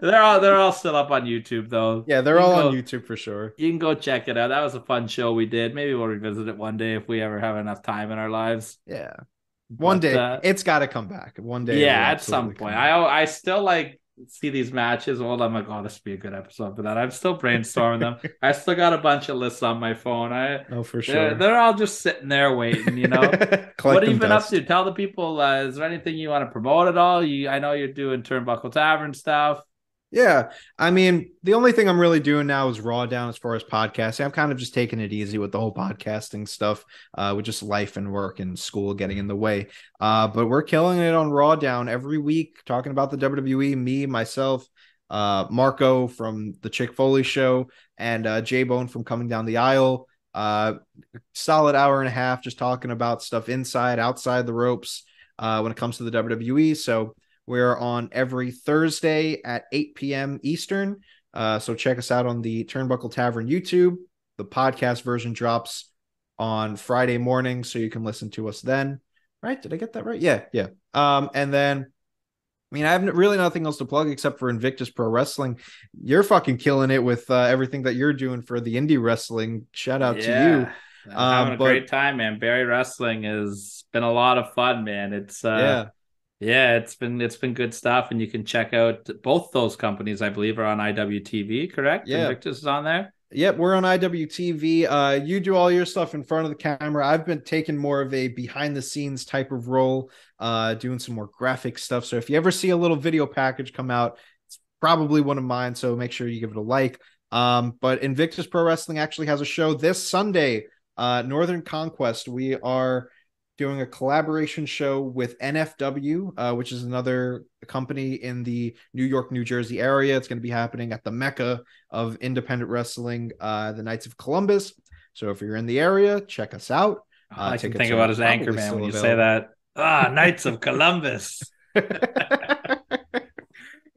They're all still up on YouTube though. Yeah, they're all on YouTube for sure. You can go check it out. That was a fun show we did. Maybe we'll revisit it one day if we ever have enough time in our lives. Yeah. One day it's got to come back. One day. Yeah, at some point. I still like see these matches. Well, I'm like, oh, this would be a good episode for that. I'm still brainstorming them. I still got a bunch of lists on my phone. For sure. They're all just sitting there waiting, you know. What have you been up to? Tell the people, is there anything you want to promote at all? I know you're doing Turnbuckle Tavern stuff. Yeah. I mean, the only thing I'm really doing now is Raw Down as far as podcasting. I'm kind of just taking it easy with the whole podcasting stuff, with just life and work and school getting in the way. But we're killing it on Raw Down every week, talking about the WWE, me, myself, Marco from the Chick Foley show, and J-Bone from Coming Down the Aisle. Solid hour and a half just talking about stuff inside, outside the ropes when it comes to the WWE. So we're on every Thursday at 8 p.m. Eastern. So check us out on the Turnbuckle Tavern YouTube. The podcast version drops on Friday morning, so you can listen to us then. Right? Did I get that right? Yeah. And then, I mean, I have really nothing else to plug except for Invictus Pro Wrestling. You're fucking killing it with everything that you're doing for the indie wrestling. Shout out to you. I'm having a great time, man. Barry Wrestling has been a lot of fun, man. Yeah, it's been good stuff, and you can check out both those companies. I believe are on IWTV, correct? Yeah, Invictus is on there. Yep, we're on IWTV. You do all your stuff in front of the camera. I've been taking more of a behind the scenes type of role, doing some more graphic stuff. So if you ever see a little video package come out, it's probably one of mine. So make sure you give it a like. But Invictus Pro Wrestling actually has a show this Sunday, Northern Conquest. We are doing a collaboration show with NFW, which is another company in the New York, New Jersey area. It's going to be happening at the Mecca of independent wrestling, the Knights of Columbus. So if you're in the area, check us out. I can think about his anchor man when you say that. Knights of Columbus.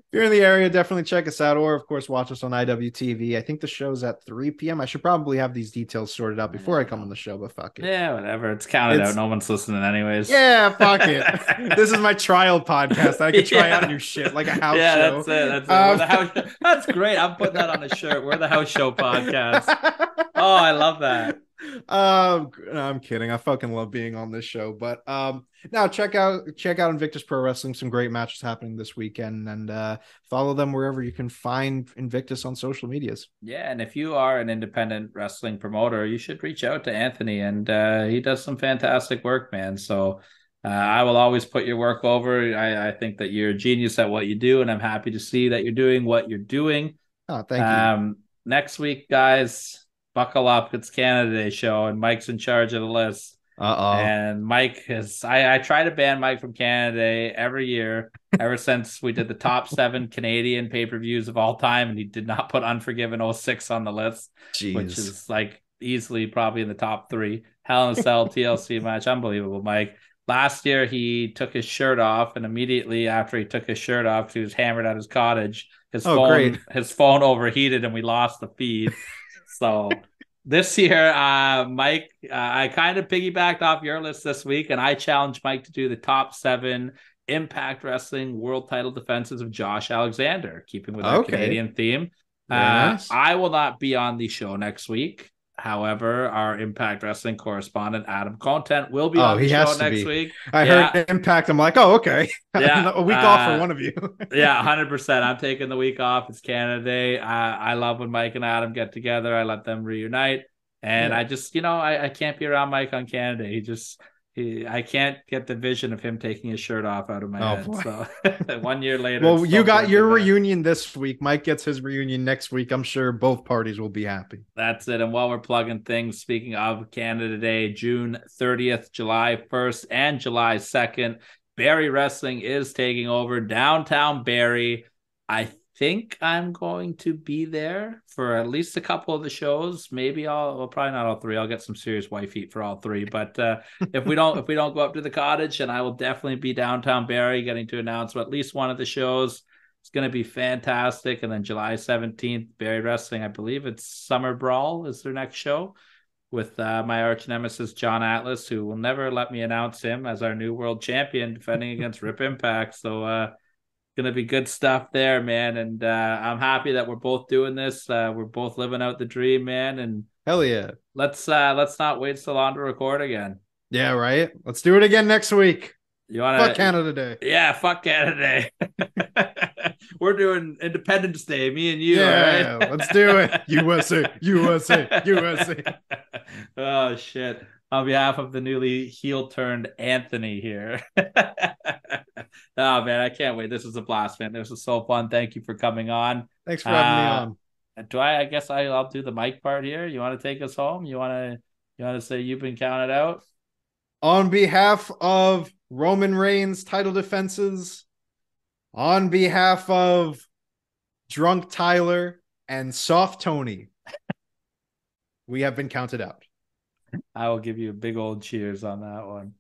If you're in the area, definitely check us out, or of course watch us on IWTV. I think the show's at 3 p.m. I should probably have these details sorted out before I come on the show, but fuck it. Yeah, whatever. It's counted out. No one's listening anyways. Yeah, fuck it. This is my trial podcast. I can try out new shit like a house show. Yeah, that's it. That's great. I'm putting that on a shirt. We're the house show podcast. Oh, I love that. No, I'm kidding. I fucking love being on this show. But now check out Invictus Pro Wrestling. Some great matches happening this weekend, and follow them wherever you can find Invictus on social medias. Yeah, and if you are an independent wrestling promoter, you should reach out to Anthony, and he does some fantastic work, man. So I will always put your work over. I think that you're a genius at what you do, and I'm happy to see that you're doing what you're doing. Oh, thank you. Next week, guys, buckle up. It's Canada Day show, and Mike's in charge of the list. And Mike I try to ban Mike from Canada Day every year, ever since we did the top 7 Canadian pay-per-views of all time, and he did not put Unforgiven 06 on the list. Jeez. Which is like easily probably in the top 3. Hell in a Cell TLC match. Unbelievable, Mike. Last year, he took his shirt off, and immediately after he took his shirt off, he was hammered at his cottage. His phone overheated, and we lost the feed. So this year, Mike, I kind of piggybacked off your list this week, and I challenged Mike to do the top 7 Impact Wrestling world title defenses of Josh Alexander, keeping with our Canadian theme. Nice. I will not be on the show neek week. However, our Impact Wrestling correspondent, Adam Content, will be on the show next week. I heard Impact. I'm like, oh, okay. Yeah. A week off for one of you. Yeah, 100%. I'm taking the week off. It's Canada Day. I love when Mike and Adam get together. I let them reunite. And I just, I can't be around Mike on Canada Day. I can't get the vision of him taking his shirt off out of my head. Boy. So 1 year later. Well, you got your reunion this week. Mike gets his reunion next week. I'm sure both parties will be happy. That's it. And while we're plugging things, speaking of Canada Day, June 30th, July 1st, and July 2nd, Barrie Wrestling is taking over downtown Barrie. I think I'm going to be there for at least a couple of the shows. Maybe probably not all 3. I'll get some serious wife heat for all 3. But if we don't go up to the cottage, and I will definitely be downtown Barrie, getting to announce at least one of the shows. It's going to be fantastic. And then July 17th, Barrie Wrestling, I believe it's Summer Brawl is their next show. with my arch nemesis, John Atlas, who will never let me announce him as our new world champion defending against Rip Impact. So, going to be good stuff there, man. And I'm happy that we're both doing this. We're both living out the dream, man. And hell yeah. Let's not wait so long to record again. Yeah, right. Let's do it again next week. You want Fuck Canada Day. Yeah, fuck Canada Day. We're doing Independence Day, me and you. Yeah, right? Let's do it. USA, USA, USA. Oh shit! On behalf of the newly heel turned Anthony here. Oh man, I can't wait. This was a blast, man. This was so fun. Thank you for coming on. Thanks for having me on. I guess I'll do the mic part here. You want to take us home? You want to say you've been counted out? On behalf of Roman Reigns title defenses, on behalf of Drunk Tyler and Soft Tony, we have been counted out. I will give you a big old cheers on that one.